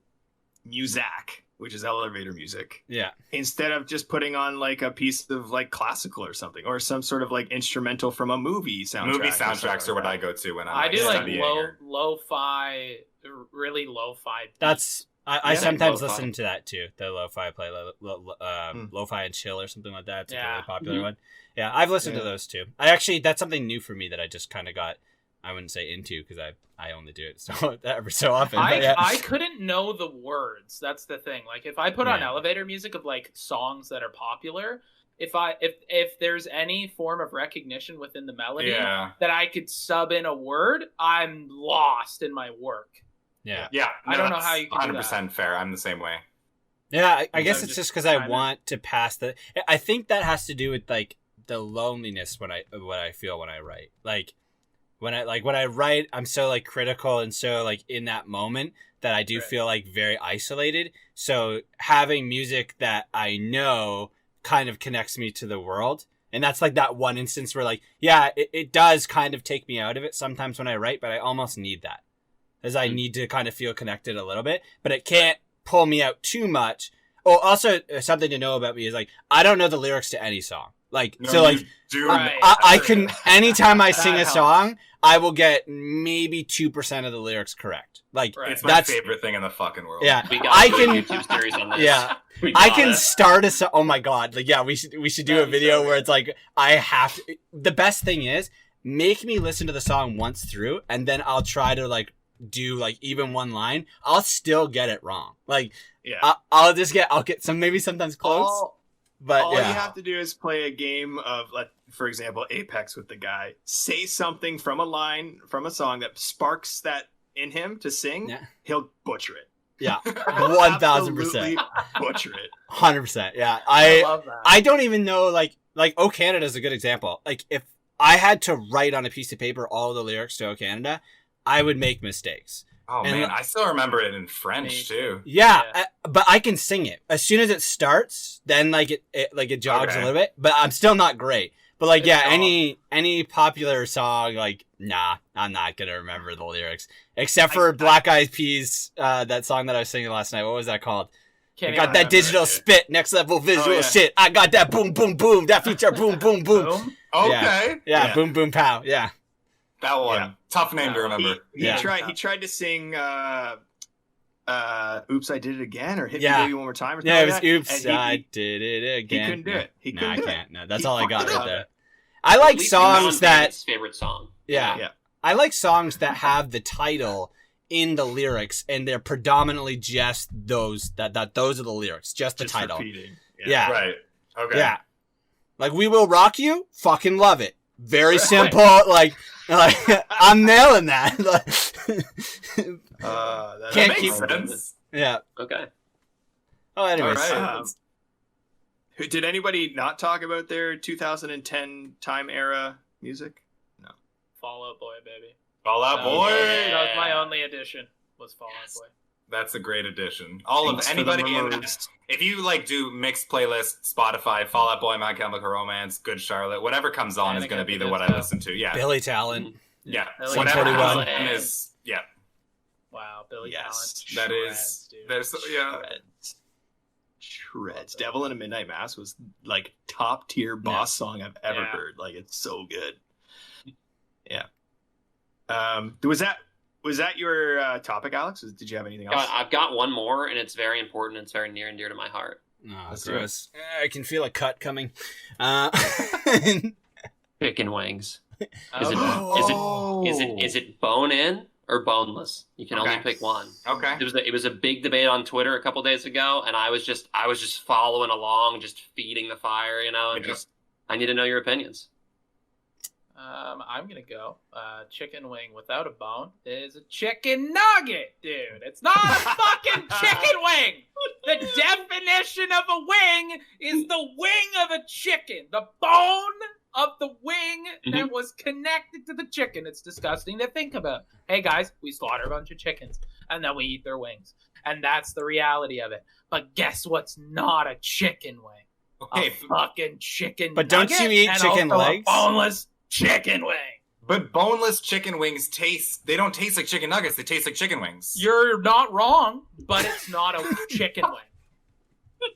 Muzak, which is elevator music,
Yeah.
instead of just putting on like a piece of like classical or something, or some sort of like instrumental from a movie soundtrack.
Movie soundtracks are what I
I
go to when I'm
I do like
studying or-
lo-fi, really lo-fi.
That's I
Yeah,
sometimes
lo-fi.
listen to that too. The lo-fi play, lo-fi and chill or something like that. It's a
Yeah.
really popular one. Yeah, I've listened to those too. That's something new for me that I just kind of got. I wouldn't say into because I only do it so every so often. But yeah.
I couldn't know the words. That's the thing. Like if I put on
Yeah.
elevator music of like songs that are popular, if there's any form of recognition within the melody
Yeah.
that I could sub in a word, I'm lost in my work.
Yeah.
Yeah,
I don't know how you can do
100% fair. I'm the same way.
Yeah, I guess
So
it's
just
just because I
kinda-
want to pass the. I think that has to do with like the loneliness what I feel when I write. Like when I write, I'm so like critical and so like in that moment that I do
Right.
feel like very isolated. So having music that I know kind of connects me to the world. And that's like that one instance where like, yeah, it does kind of take me out of it sometimes when I write, but I almost need that. As I need to kind of feel connected a little bit, but it can't pull me out too much. Oh, also something to know about me is like I don't know the lyrics to any song. Like
No,
so, like
you do.
Right.
I can anytime I sing a
helps.
song, I will get maybe 2% of the lyrics correct. Like
Right.
It's my
that's
favorite thing in the fucking world.
yeah.
We got
I
a
can
YouTube series on this.
yeah.
We
I
got
can
it.
start a song. Oh my god! Like yeah, we should do a
That'd be
video
so
where it's like I have to. The best thing is make me listen to the song once through, and then I'll try to like do like even one line. I'll still get it wrong. Like
Yeah.
I'll get some maybe sometimes close, but
All
yeah.
you have to do is play a game of, like, for example, Apex with the guy. Say something from a line from a song that sparks that in him to sing.
Yeah.
He'll butcher it.
Yeah,
He'll
1000%,
absolutely butcher it.
100%. Yeah,
I love that.
I don't even know like "Oh Canada" is a good example. Like if I had to write on a piece of paper all the lyrics to "Oh Canada," I would make mistakes.
Oh
And-
man, I still remember it in French too.
Yeah,
Yeah.
but I can sing it as soon as it starts. Then like it jogs a
Okay.
little bit, but I'm still not great. But like
It's
yeah,
not.
any popular song, like nah, I'm not gonna remember the lyrics except for Black Eyed Peas. That song that I was singing last night. What was that called?
Can't
I got
even
that
remember
digital
it.
spit, next level visual
yeah.
shit. I got that boom boom boom. That feature boom boom boom.
Boom.
Okay,
Yeah,
Yeah.
boom boom pow. Yeah.
that one.
Yeah.
Tough name to remember.
He
Yeah.
tried to sing Oops, I Did It Again, or Hit
Yeah.
Me Baby One More Time, or something
Yeah, it
like
was
that.
oops,
And
I did it again.
couldn't do it. He
Nah,
couldn't
I
do it.
can't. No, that's
He
all I got
fucked it
right
up.
there. I like
At least
songs
Melon
that
Bandit's favorite song.
yeah.
Yeah.
I like songs that have the title in the lyrics and they're predominantly just those that those are the lyrics, just the
Just
title.
repeating.
Yeah.
Right. Okay.
Yeah. Like We Will Rock You, fucking love it. Very simple, like I'm nailing that.
That
Can't
Makes
keep-
sense.
Yeah.
Okay.
Oh, anyways.
All right.
Did anybody not talk about their 2010 time era music?
Fall Out Boy, baby.
Fall Out
That
Boy.
was my only addition. Was Fall Out Boy.
That's a great addition. All
Thanks
of
for the
anybody in
memories.
if you like do mixed playlist, Spotify, Fall Out Boy, My Chemical Romance, Good Charlotte, whatever comes on is
Panic
going to
at
be
the
the what I
Disco.
listen to. Yeah.
Billy Talent.
Yeah.
Billy
Whatever comes
Talent.
on is yeah.
Wow, Billy
Yes.
Talent.
That
Shreds,
is
dude.
there's yeah.
Shreds. Devil in a Midnight Mass was like top tier boss song I've ever
Yeah.
heard. Like, it's so good. Yeah. Was that your topic, Alex? Did you have anything else?
I've got one more, and it's very important. It's very near and dear to my heart.
Oh,
Let's do
gross. I can feel a cut coming.
Chicken wings. Is
Oh.
is it bone in or boneless? You can only
Okay.
pick one.
Okay.
It was a big debate on Twitter a couple days ago, and I was just following along, just feeding the fire, and
Yeah.
just I need to know your opinions.
I'm gonna go. Chicken wing without a bone is a chicken nugget, dude. It's not a fucking chicken wing. The definition of a wing is the wing of a chicken. The bone of the wing that was connected to the chicken. It's disgusting to think about. Hey guys, we slaughter a bunch of chickens and then we eat their wings. And that's the reality of it. But guess what's not a chicken wing?
Okay,
A fucking chicken
But don't
nugget
you eat
and
chicken
also
legs?
A boneless chicken wing.
but boneless chicken wings they don't taste like chicken nuggets. They taste like chicken wings.
You're not wrong, but it's not a chicken wing.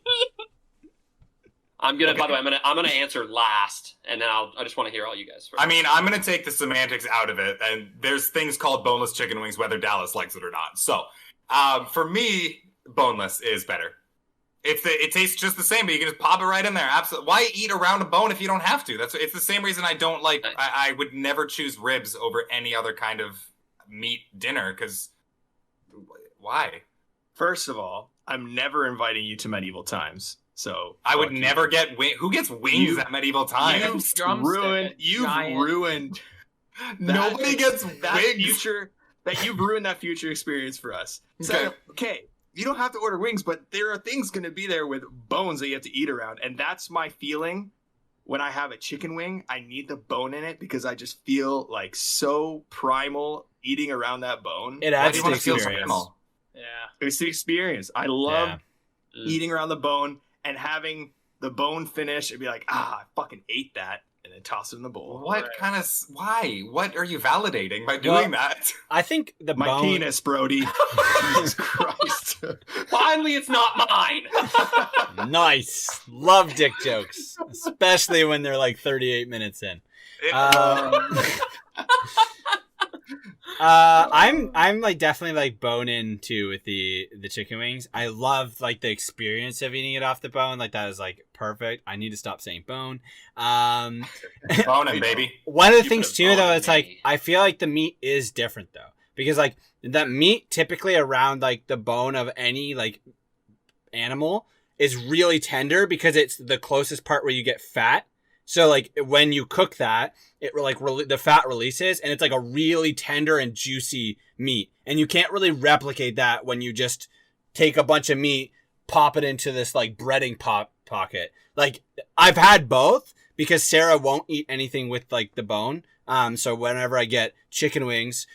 I'm gonna. By the way, I'm gonna answer last, and then I just want to hear all you guys first.
I mean, I'm going to take the semantics out of it, and there's things called boneless chicken wings, whether Dallas likes it or not. So, for me, boneless is better. It tastes just the same, but you can just pop it right in there. Absolutely. Why eat around a bone if you don't have to? It's the same reason I don't like. I would never choose ribs over any other kind of meat dinner, because why?
First of all, I'm never inviting you to medieval times. So
I would never get who gets wings at medieval times?
You've ruined.
Nobody gets
that
wings.
future. That you've ruined that future experience for us. So, okay, you don't have to order wings, but there are things going to be there with bones that you have to eat around, and that's my feeling. When I have a chicken wing, I need the bone in it because I just feel like so primal eating around that bone.
It adds to the experience.
Yeah.
It's the experience. I love eating around the bone and having the bone finish and be like, I fucking ate that, and then toss it in the bowl.
Why? What are you validating by doing that?
I think
My
bone...
penis, Brody. Jesus Christ.
Finally, it's not mine.
Nice. Love dick jokes, especially when they're like 38 minutes in. I'm like definitely like bone in too with the chicken wings. I love like the experience of eating it off the bone. Like that is like perfect. I need to stop saying bone.
Bone it, baby.
One of the
You
things
put a
too
bone
though,
in
it's like
me.
I feel like the meat is different though, because like that meat typically around like the bone of any like animal is really tender because it's the closest part where you get fat. So like when you cook that, it like the fat releases and it's like a really tender and juicy meat. And you can't really replicate that when you just take a bunch of meat, pop it into this like breading pocket. Like I've had both because Sarah won't eat anything with like the bone. So whenever I get chicken wings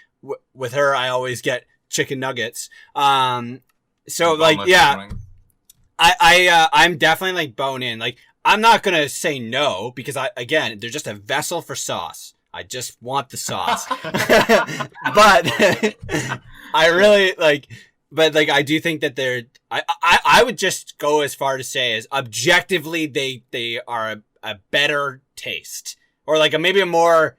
with her, I always get chicken nuggets. So like, yeah, I'm definitely like bone in. Like, I'm not going to say no because they're just a vessel for sauce. I just want the sauce. But I really I do think that I would just go as far to say as objectively they are a better taste or like maybe a more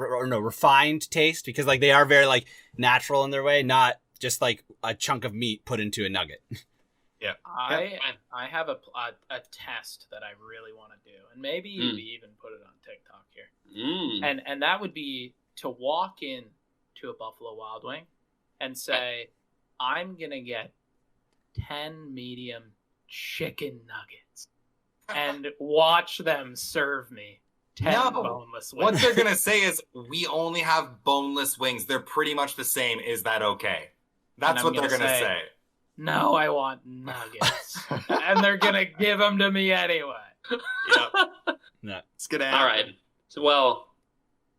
refined taste because like they are very like natural in their way, not just like a chunk of meat put into a nugget.
Yeah.
I have a test that I really want to do, and maybe we even put it on TikTok here. And that would be to walk in to a Buffalo Wild Wing and say, I'm gonna get 10 medium chicken nuggets, and watch them serve me 10 boneless wings.
What they're gonna say is, we only have boneless wings. They're pretty much the same. Is that okay? That's what they're gonna say.
No, I want nuggets. And they're going to give them to me anyway.
Yep.
No.
It's gonna happen.
All right.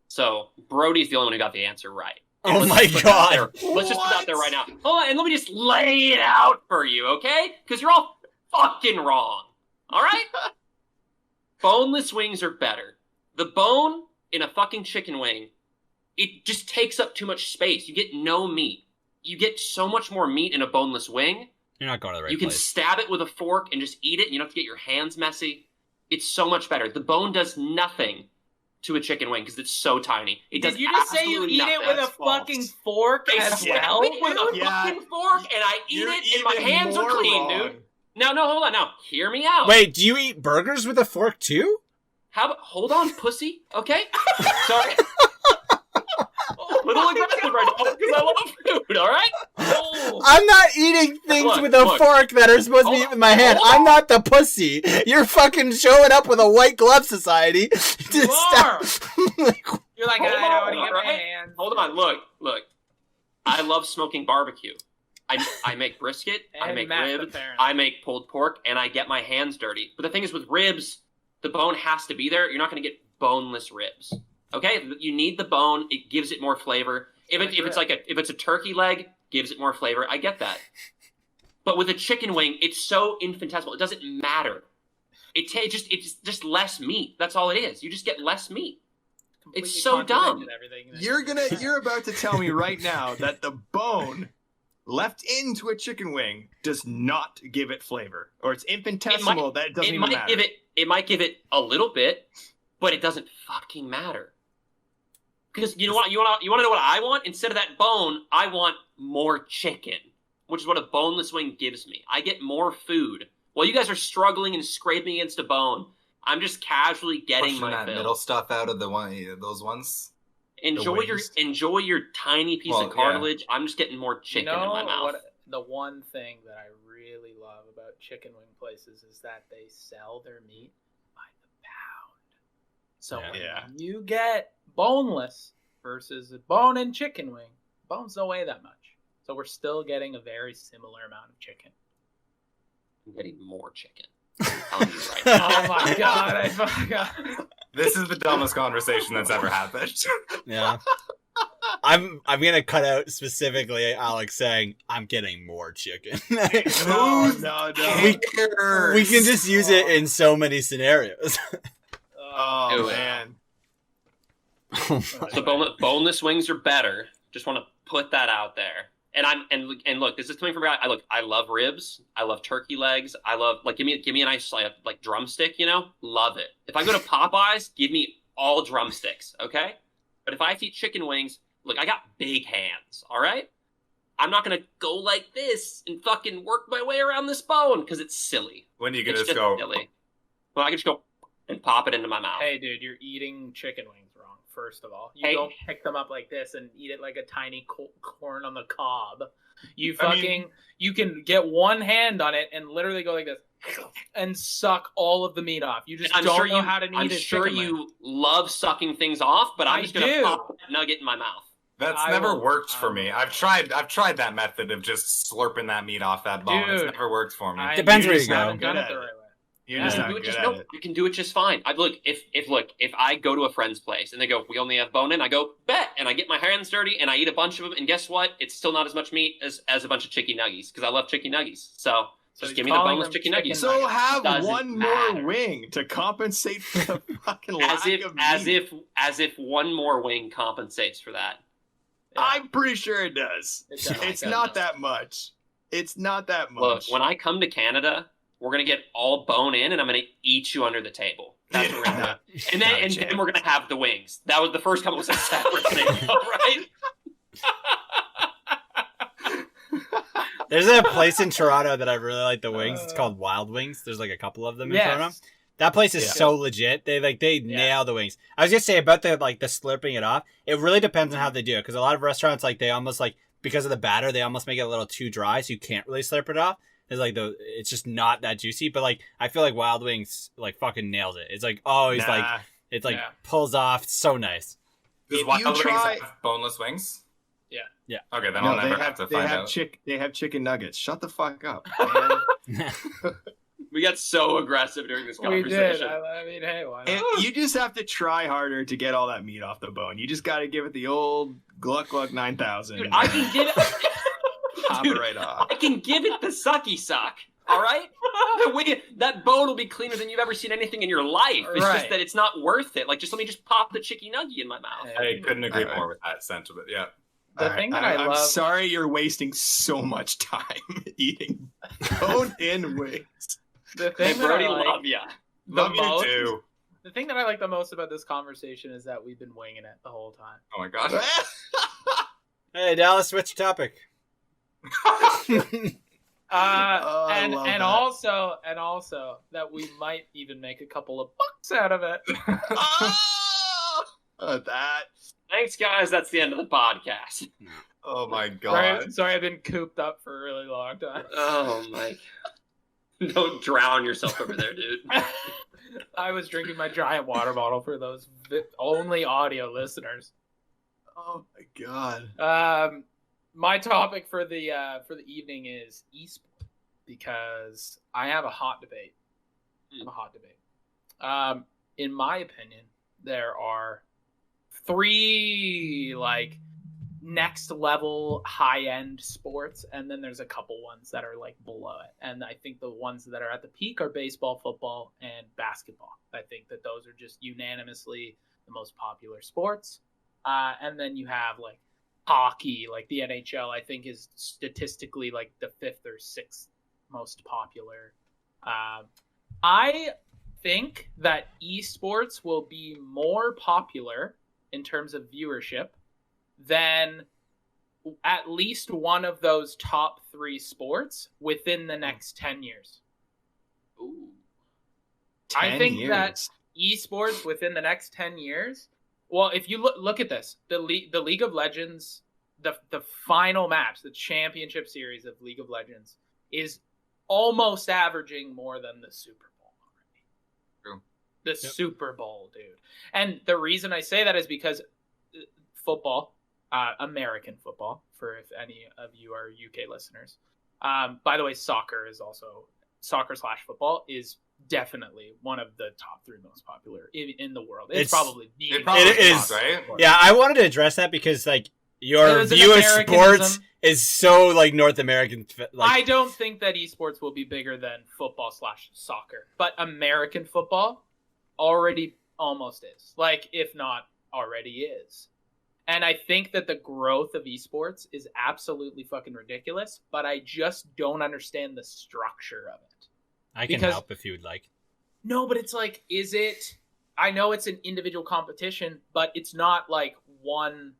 So Brody's the only one who got the answer right.
Oh
Let's
my
just put it out
God.
there. Let's just put it out there right now. Hold on, and let me just lay it out for you, okay? Because you're all fucking wrong. All right? Boneless wings are better. The bone in a fucking chicken wing, it just takes up too much space. You get no meat. You get so much more meat in a boneless wing.
You're not going to the right
You can
place.
stab it with a fork and just eat it, and you don't have to get your hands messy. It's so much better. The bone does nothing to a chicken wing because it's so tiny. It does
Did you just say you
absolutely
eat
nothing.
it with a
That's false.
fucking fork
I
as
stab
well?
it with a
Yeah.
fucking fork, and I eat
You're
it, and my
even
hands are
more
clean,
wrong.
dude. No, hold on. Now, hear me out.
Wait, do you eat burgers with a fork too?
How about, hold on, pussy, okay? Sorry. Little aggressive right now because I love food, all right? Oh.
I'm not eating things
Look,
with a
look.
fork that are supposed to be
Hold
eaten with my hand.
hold
I'm
on.
not the pussy. You're fucking showing up with a white glove society.
You are. You're like,
Hold
I don't
on,
want to get my
alright?
hands.
Hold on, look. I love smoking barbecue. I make brisket, I
And
make
Matt, the
ribs,
parent.
I make pulled pork, and I get my hands dirty. But the thing is, with ribs, the bone has to be there. You're not going to get boneless ribs. Okay, you need the bone. It gives it more flavor. If it's a turkey leg, gives it more flavor. I get that. But with a chicken wing, it's so infinitesimal. It doesn't matter. It's just less meat. That's all it is. You just get less meat.
Completely
It's so dumb.
contradicted everything that
You're about to tell me right now that the bone left into a chicken wing does not give it flavor, or it's infinitesimal that it doesn't even matter.
It might give it a little bit, but it doesn't fucking matter. Because you know what? You want to know what I want? Instead of that bone, I want more chicken, which is what a boneless wing gives me. I get more food. While you guys are struggling and scraping against a bone, I'm just casually getting
Pushing
my
that
fill.
middle stuff out of those ones.
Enjoy your tiny piece of cartilage. Yeah. I'm just getting more chicken in my mouth.
The one thing that I really love about chicken wing places is that they sell their meat by the pound. So when you get boneless versus a bone and chicken wing, bones don't weigh that much. So we're still getting a very similar amount of chicken.
I'm getting more chicken. I'm telling you right now.
Oh my god! I forgot.
This is the dumbest conversation that's ever happened.
Yeah. I'm gonna cut out specifically Alex saying I'm getting more chicken.
No.
We can just use it in so many scenarios.
Oh man.
So boneless wings are better. Just want to put that out there. And look, this is coming from a guy. I love ribs. I love turkey legs. I love give me a nice like drumstick. Love it. If I go to Popeyes, give me all drumsticks. Okay. But if I have to eat chicken wings, look, I got big hands. All right. I'm not gonna go like this and fucking work my way around this bone because it's silly.
When are you gonna
just
go?
Silly. Well, I can just go and pop it into my mouth.
Hey, dude, you're eating chicken wings wrong. First of all, you don't pick them up like this and eat it like a tiny corn on the cob. You can get one hand on it and literally go like this and suck all of the meat off. You just don't know how to eat it.
I'm sure you love sucking things off, but I'm just gonna pop that nugget in my mouth.
That's never worked for me. I've tried that method of just slurping that meat off that bone. It's never worked for me.
Depends where you go.
You can do it just fine. If I go to a friend's place and they go, we only have bone in, I go, bet, and I get my hands dirty and I eat a bunch of them, and guess what? It's still not as much meat as a bunch of chicken nuggies because I love chicken nuggies. So just give me the boneless chicken nuggies.
So have one more wing to compensate for the fucking lack of meat.
As if one more wing compensates for that.
Yeah. I'm pretty sure it does. It's not that much. It's not that much.
Look, when I come to Canada, we're going to get all bone in, and I'm going to eat you under the table. That's what we're going to do. And then we're going to have the wings. That was the first couple was a separate thing, right?
There's a place in Toronto that I really like the wings. It's called Wild Wings. There's like a couple of them in Toronto. That place is so legit. They nail the wings. I was going to say about the slurping it off. It really depends on how they do it. Because a lot of restaurants, they almost because of the batter, they almost make it a little too dry. So you can't really slurp it off. It's it's just not that juicy, but I feel like Wild Wings fucking nails it. It's pulls off. It's so nice.
Does Wild Wings have boneless wings?
Yeah.
Okay, then I'll never have to find out.
They have chicken nuggets. Shut the fuck up.
We got so aggressive during this conversation.
We did. I mean, hey, why not?
You just have to try harder to get all that meat off the bone. You just got to give it the old Gluck Gluck 9000.
Dude, I can get it.
Dude, right off.
I can give it the sucky suck. All right, that bone will be cleaner than you've ever seen anything in your life. It's just that it's not worth it. Just let me just pop the chicken nugget in my mouth.
I couldn't agree more with that sentiment. Yeah.
The thing that I love.
I'm sorry you're wasting so much time eating bone-in wings.
The thing that
Brody,
I like
love ya.
Love you too.
The thing that I like the most about this conversation is that we've been winging it the whole time.
Oh my gosh.
Hey, Dallas, switch topic.
And also that we might even make a couple of bucks out of it.
Thanks, guys. That's the end of the podcast.
Oh my god.
Sorry, I've been cooped up for a really long time.
Oh my. Don't drown yourself over there, dude.
I was drinking my giant water bottle for those only audio listeners.
Oh my god.
my topic for the evening is esports, because I have a hot debate. In my opinion, there are 3 like next level high end sports, and then there's a couple ones that are like below it. And I think the ones that are at the peak are baseball, football, and basketball. I think that those are just unanimously the most popular sports. And then you have like hockey, like the NHL, I think is statistically like the 5th or 6th most popular. I think that esports will be more popular in terms of viewership than at least one of those top 3 sports within the next 10 years.
Ooh.
10
I think
years.
that esports within the next 10 years, well, if you look at this, the League of Legends, the final match, the championship series of League of Legends is almost averaging more than the Super Bowl already.
True.
The Super Bowl, dude. And the reason I say that is because football, American football, for if any of you are UK listeners. By the way, soccer/football is definitely one of the top 3 most popular in the world. It's probably the
it is,
right?
Yeah, I wanted to address that because like your
It was an
view of
Americanism.
sports is so like North American. Like,
I don't think that esports will be bigger than football/soccer, but American football already almost is. Like, if not already is. And I think that the growth of esports is absolutely fucking ridiculous, but I just don't understand the structure of it.
I can help if you would like.
No, but it's like, is it... I know it's an individual competition, but it's not like one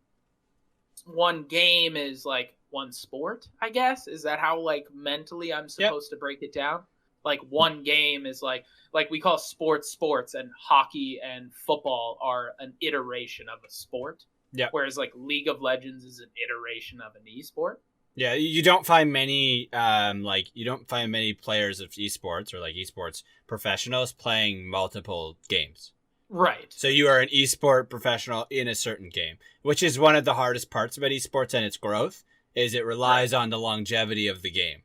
game is like one sport, I guess. Is that how like mentally I'm supposed to break it down? Like one game is like we call sports, and hockey and football are an iteration of a sport.
Yeah.
Whereas like League of Legends is an iteration of an esport.
Yeah, you don't find many players of esports or like esports professionals playing multiple games.
Right.
So you are an esport professional in a certain game, which is one of the hardest parts about esports and its growth, is it relies on the longevity of the game.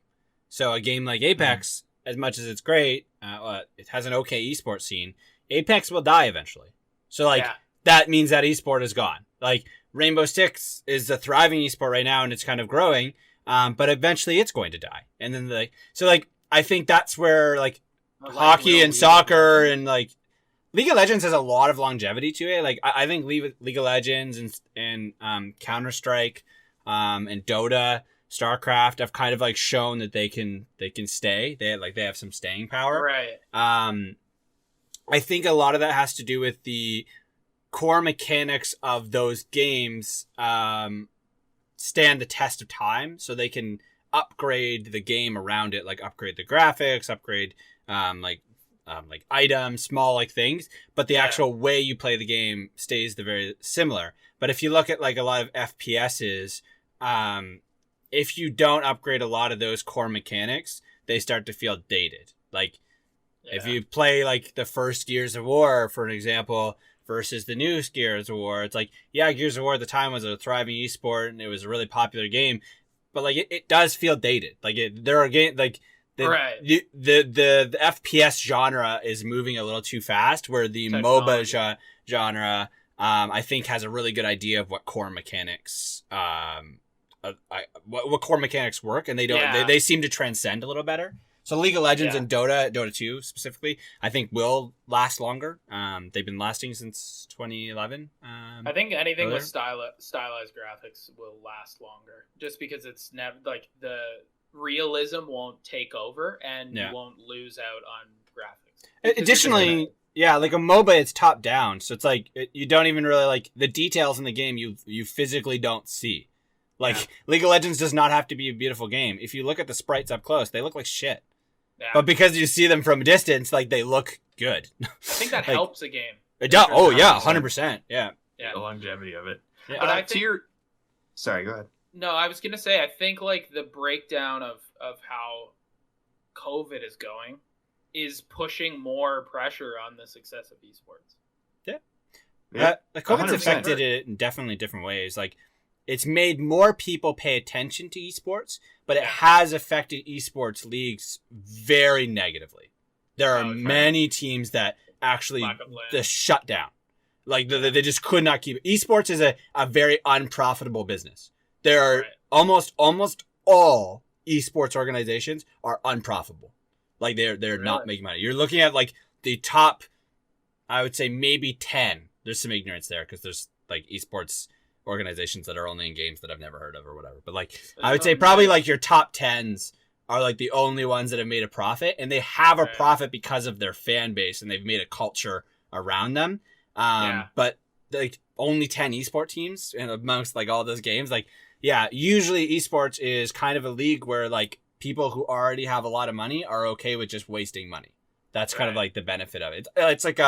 So a game like Apex, as much as it's great, it has an okay esports scene, Apex will die eventually. So like that means that esport is gone. Like Rainbow Six is a thriving esport right now and it's kind of growing, but eventually it's going to die. And then I think that's where like hockey and soccer and like League of Legends has a lot of longevity to it. Like I think League of Legends and Counter-Strike and Dota, StarCraft have kind of like shown that they can stay. They have some staying power.
Right.
I think a lot of that has to do with the core mechanics of those games stand the test of time, so they can upgrade the game around it, like upgrade the graphics, upgrade like items, small like things, but the actual way you play the game stays the very similar. But if you look at like a lot of FPSs, if you don't upgrade a lot of those core mechanics, they start to feel dated. Like if you play like the first Gears of War, for an example, versus the new Gears of War, it's like, yeah, Gears of War at the time was a thriving esport and it was a really popular game, but like it does feel dated. Like there are games like the FPS genre is moving a little too fast, where the MOBA genre I think has a really good idea of what core mechanics what core mechanics work, and they seem to transcend a little better. So League of Legends and Dota 2 specifically, I think will last longer. They've been lasting since 2011.
I think anything with stylized graphics will last longer, just because it's never like the realism won't take over and you won't lose out on graphics.
Additionally, like a MOBA, it's top down, so it's like you don't even really like the details in the game. You physically don't see. Like League of Legends does not have to be a beautiful game. If you look at the sprites up close, they look like shit. Yeah. But because you see them from a distance, like they look good.
I think that helps a game.
It does. Oh yeah, 100%. Yeah.
The longevity of it.
Yeah. But
Sorry, go ahead.
No, I was gonna say I think like the breakdown of how COVID is going is pushing more pressure on the success of esports.
Yeah. The COVID's affected it in definitely different ways. Like it's made more people pay attention to esports, but it has affected esports leagues very negatively. There are many teams that actually just shut down. Like they just could not keep it. Esports is a very unprofitable business. There are almost all esports organizations are unprofitable. Like they're not making money. You're looking at like the top, I would say maybe 10. There's some ignorance there because there's like esports organizations that are only in games that I've never heard of or whatever. But like I would say probably like your top 10s are like the only ones that have made a profit, and they have a profit because of their fan base and they've made a culture around them. But like only 10 esport teams and amongst like all those games, like usually esports is kind of a league where like people who already have a lot of money are okay with just wasting money. That's kind of like the benefit of it. It's like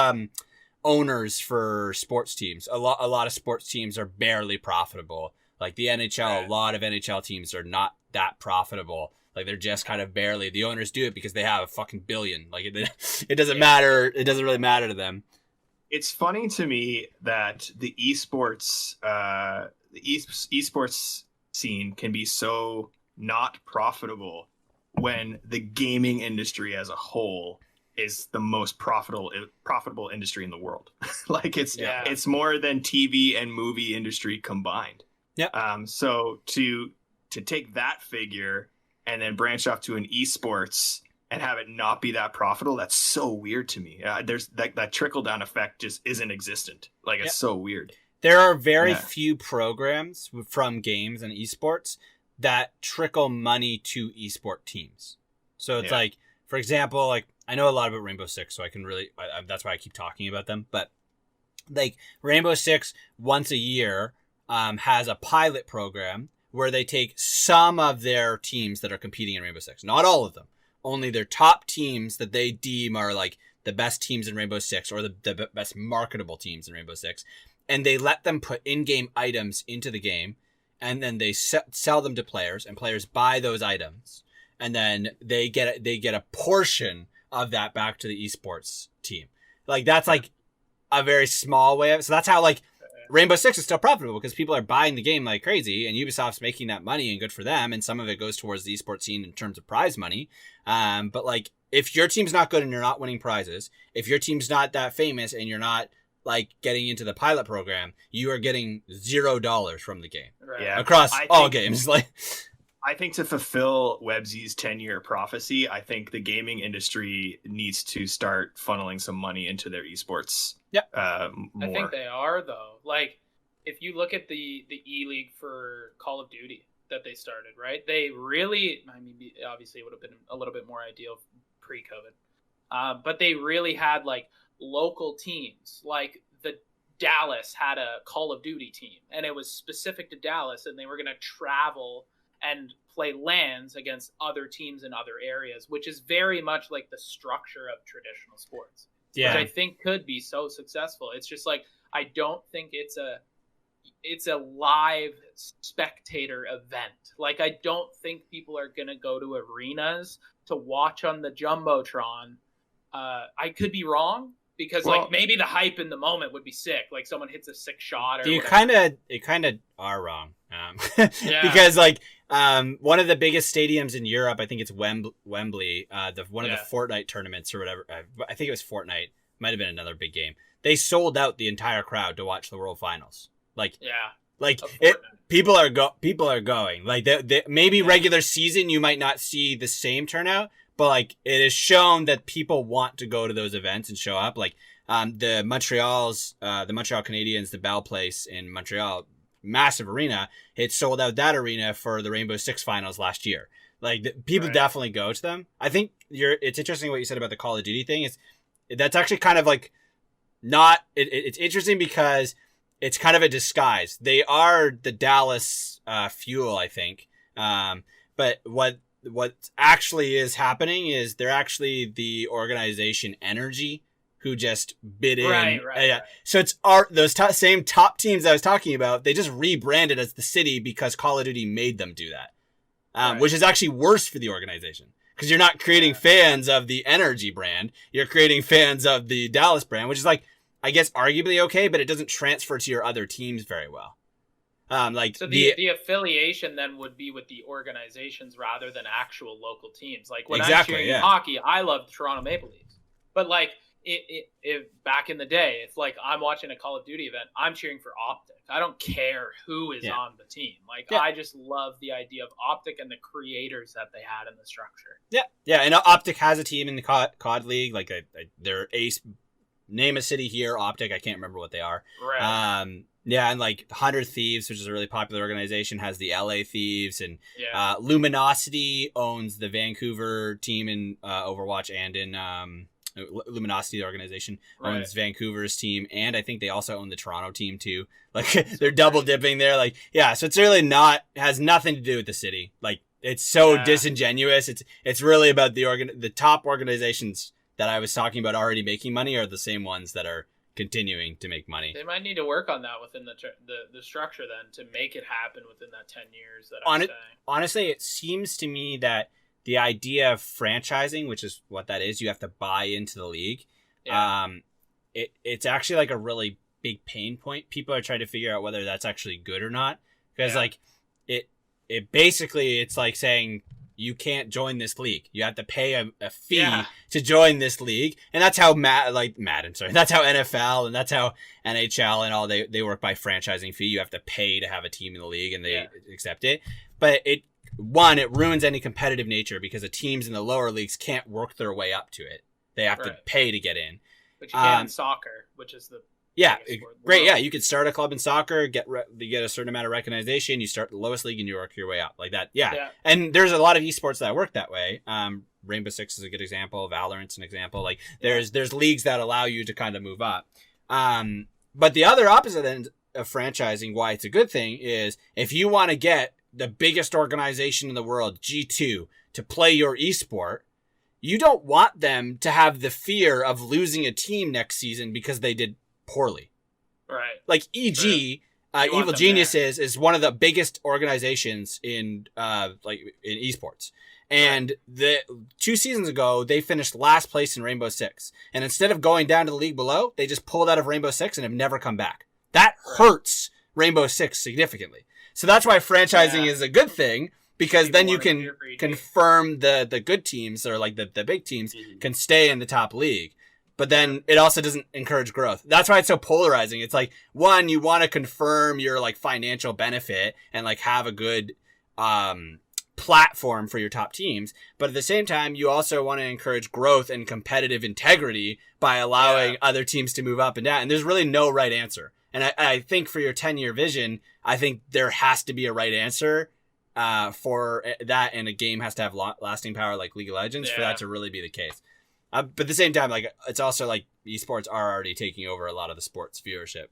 owners for sports teams. A lot of sports teams are barely profitable. Like the NHL, a lot of NHL teams are not that profitable. Like they're just kind of barely. The owners do it because they have a fucking billion. Like it doesn't matter. It doesn't really matter to them.
It's funny to me that the esports scene can be so not profitable when the gaming industry as a whole is the most profitable industry in the world. Like it's more than TV and movie industry combined. Yeah. So to take that figure and then branch off to an esports and have it not be that profitable, that's so weird to me. There's that trickle down effect just isn't existent. Like it's so weird.
There are very few programs from games and esports that trickle money to esport teams. So it's like, for example, like I know a lot about Rainbow Six, so I can really, that's why I keep talking about them. But like Rainbow Six once a year has a pilot program where they take some of their teams that are competing in Rainbow Six, not all of them, only their top teams that they deem are like the best teams in Rainbow Six or the best marketable teams in Rainbow Six. And they let them put in-game items into the game, and then they sell them to players, and players buy those items. And then they get a portion of that back to the esports team. Like that's like a very small way of it. So that's how like Rainbow Six is still profitable because people are buying the game like crazy, and Ubisoft's making that money, and good for them. And some of it goes towards the esports scene in terms of prize money. But like if your team's not good and you're not winning prizes, if your team's not that famous and you're not like getting into the pilot program, you are getting $0 from the game across all games. Like
I think to fulfill Webzy's 10-year prophecy, I think the gaming industry needs to start funneling some money into their esports. More.
I think they are though. Like if you look at the E-League for Call of Duty that they started, right? They really, I mean, obviously it would have been a little bit more ideal pre-COVID, but they really had like local teams. Like the Dallas had a Call of Duty team, and it was specific to Dallas, and they were going to travel and play LANs against other teams in other areas, which is very much like the structure of traditional sports, which I think could be so successful. It's just like, I don't think it's a live spectator event. Like, I don't think people are going to go to arenas to watch on the Jumbotron. I could be wrong, because like maybe the hype in the moment would be sick. Like someone hits a sick shot or
you kind of are wrong. Because like one of the biggest stadiums in Europe, I think it's Wembley, one of the Fortnite tournaments or whatever. I think it was Fortnite. Might have been another big game. They sold out the entire crowd to watch the World Finals. Like people are going. Like maybe regular season you might not see the same turnout, but like it is shown that people want to go to those events and show up. Like the Montreal Canadiens, the Bell Place in Montreal, massive arena. It sold out that arena for the Rainbow Six finals last year. Like people definitely go to them. I think it's interesting what you said about the Call of Duty thing. That's actually kind of like not. It's interesting because it's kind of a disguise. They are the Dallas Fuel, I think. But what actually is happening is they're actually the organization Energy, who just bid in. Right. So it's those same top teams I was talking about. They just rebranded as the city because Call of Duty made them do that, which is actually worse for the organization because you're not creating fans of the Energy brand. You're creating fans of the Dallas brand, which is like, I guess, arguably okay, but it doesn't transfer to your other teams very well. Like
So the affiliation then would be with the organizations rather than actual local teams. Like when I'm cheering in hockey, I love the Toronto Maple Leafs. But like if back in the day, if like I'm watching a Call of Duty event, I'm cheering for Optic. I don't care who is on the team. Like I just love the idea of Optic and the creators that they had in the structure.
Yeah, and Optic has a team in the COD League. Like they're ace. Name a city here, Optic. I can't remember what they are.
Right.
Yeah, and like 100 Thieves, which is a really popular organization, has the LA Thieves, and Luminosity owns the Vancouver team in Overwatch, and in Luminosity, the organization, owns Vancouver's team, and I think they also own the Toronto team too. Like they're double dipping there. Like so it's really has nothing to do with the city. Like it's so disingenuous. It's really about the top organizations that I was talking about already making money are the same ones that are continuing to make money.
They might need to work on that within the structure then to make it happen within that 10 years that I'm saying.
Honestly, it seems to me that the idea of franchising, which is what that is, you have to buy into the league. Yeah. It's actually like a really big pain point. People are trying to figure out whether that's actually good or not. Because like it basically, it's like saying you can't join this league. You have to pay a fee to join this league. And that's how that's how NFL and that's how NHL and all they work by franchising fee. You have to pay to have a team in the league and they accept it. But it ruins any competitive nature because the teams in the lower leagues can't work their way up to it. They have to pay to get in.
But you can in soccer, which is the
great. Yeah, you could start a club in soccer, get a certain amount of recognition. You start the lowest league and you work your way up like that. Yeah, and there's a lot of esports that work that way. Rainbow Six is a good example. Valorant's an example. Like there's leagues that allow you to kind of move up. But the other opposite end of franchising, why it's a good thing, is if you want to get the biggest organization in the world, G2, to play your esport, you don't want them to have the fear of losing a team next season because they did poorly.
Right.
Like EG, Evil Geniuses is one of the biggest organizations in esports. And the 2 seasons ago, they finished last place in Rainbow Six. And instead of going down to the league below, they just pulled out of Rainbow Six and have never come back. That hurts Rainbow Six significantly. So that's why franchising is a good thing, because then you can confirm the good teams, or like the big teams can stay in the top league. But then it also doesn't encourage growth. That's why it's so polarizing. It's like, one, you want to confirm your like financial benefit and like have a good platform for your top teams. But at the same time, you also want to encourage growth and competitive integrity by allowing other teams to move up and down. And there's really no right answer. And I think for your 10-year vision, I think there has to be a right answer for that. And a game has to have lasting power like League of Legends for that to really be the case. But at the same time, like it's also like esports are already taking over a lot of the sports viewership.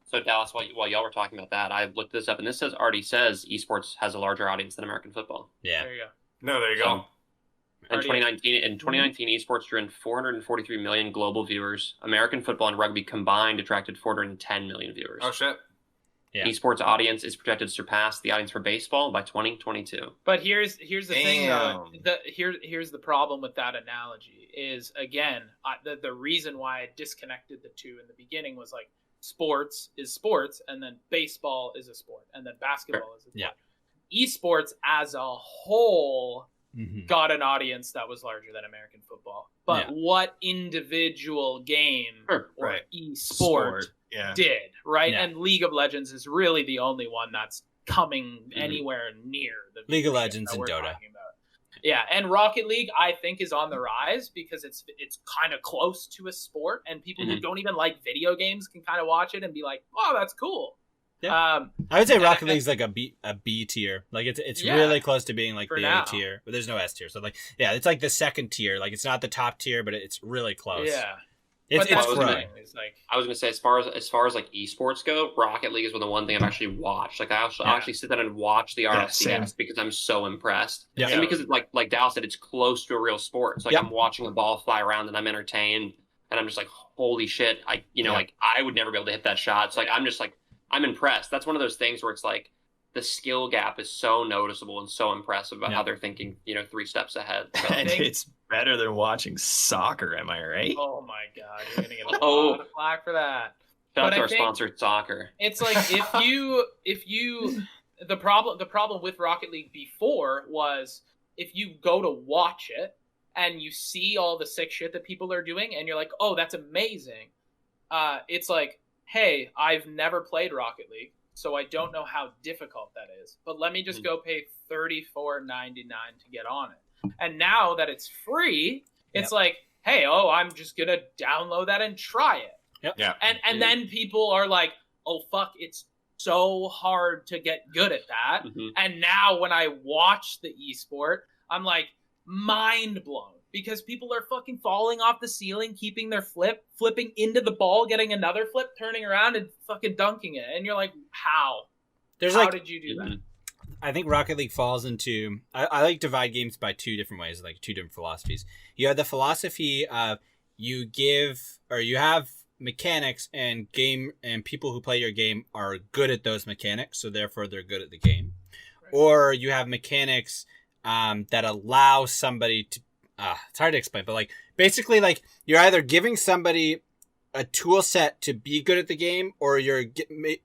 So Dallas, while y'all were talking about that, I looked this up, and this already says esports has a larger audience than American football.
Yeah.
There you go.
No, there you go.
In 2019, esports drew in 443 million global viewers. American football and rugby combined attracted 410 million viewers.
Oh shit.
Yeah. Esports audience is projected to surpass the audience for baseball by 2022.
But here's the thing, though. Here's the problem with that analogy is, again, the reason why I disconnected the two in the beginning was like sports is sports, and then baseball is a sport, and then basketball is a sport. Yeah. Esports as a whole got an audience that was larger than American football. But what individual game or esport did, right? Yeah. And League of Legends is really the only one that's coming anywhere near the
League of Legends and Dota.
Yeah, and Rocket League, I think, is on the rise because it's kind of close to a sport, and people who don't even like video games can kind of watch it and be like, "Oh, that's cool."
Yeah. I would say Rocket League is like a B tier. Like it's really close to being like the A tier, but there's no S tier. So like it's like the second tier. Like it's not the top tier, but it's really close.
Yeah.
It's
growing. I was gonna say as far as like esports go, Rocket League is the one thing I've actually watched. Like I actually sit down and watch the RFCs because I'm so impressed. Yeah. And because like Dallas said, it's close to a real sport. So like I'm watching a ball fly around and I'm entertained, and I'm just like, holy shit! Like I would never be able to hit that shot. So like I'm just like I'm impressed. That's one of those things where it's like the skill gap is so noticeable and so impressive about how they're thinking, 3 steps ahead. So.
And it's better than watching soccer, am I right?
Oh my god, you're gonna get a lot of flack for that.
Shout out
But
to
I
our
think
sponsor, soccer.
it's like if you the problem with Rocket League before was if you go to watch it and you see all the sick shit that people are doing and you're like, oh, that's amazing. It's like, hey, I've never played Rocket League, so I don't know how difficult that is. But let me just go pay $34.99 to get on it. And now that it's free, it's like, hey, I'm just gonna download that and try it.
Yep.
Yeah.
And then people are like, oh fuck, it's so hard to get good at that.
Mhm.
And now when I watch the esport, I'm like mind blown because people are fucking falling off the ceiling, keeping their flipping into the ball, getting another flip, turning around and fucking dunking it. And you're like, how? How did you do that?
I think Rocket League falls into I like divide games by two different ways, like two different philosophies. You have the philosophy of you have mechanics and people who play your game are good at those mechanics, so therefore they're good at the game. Right. Or you have mechanics that allow somebody to it's hard to explain, but like basically like you're either giving somebody a tool set to be good at the game, or you're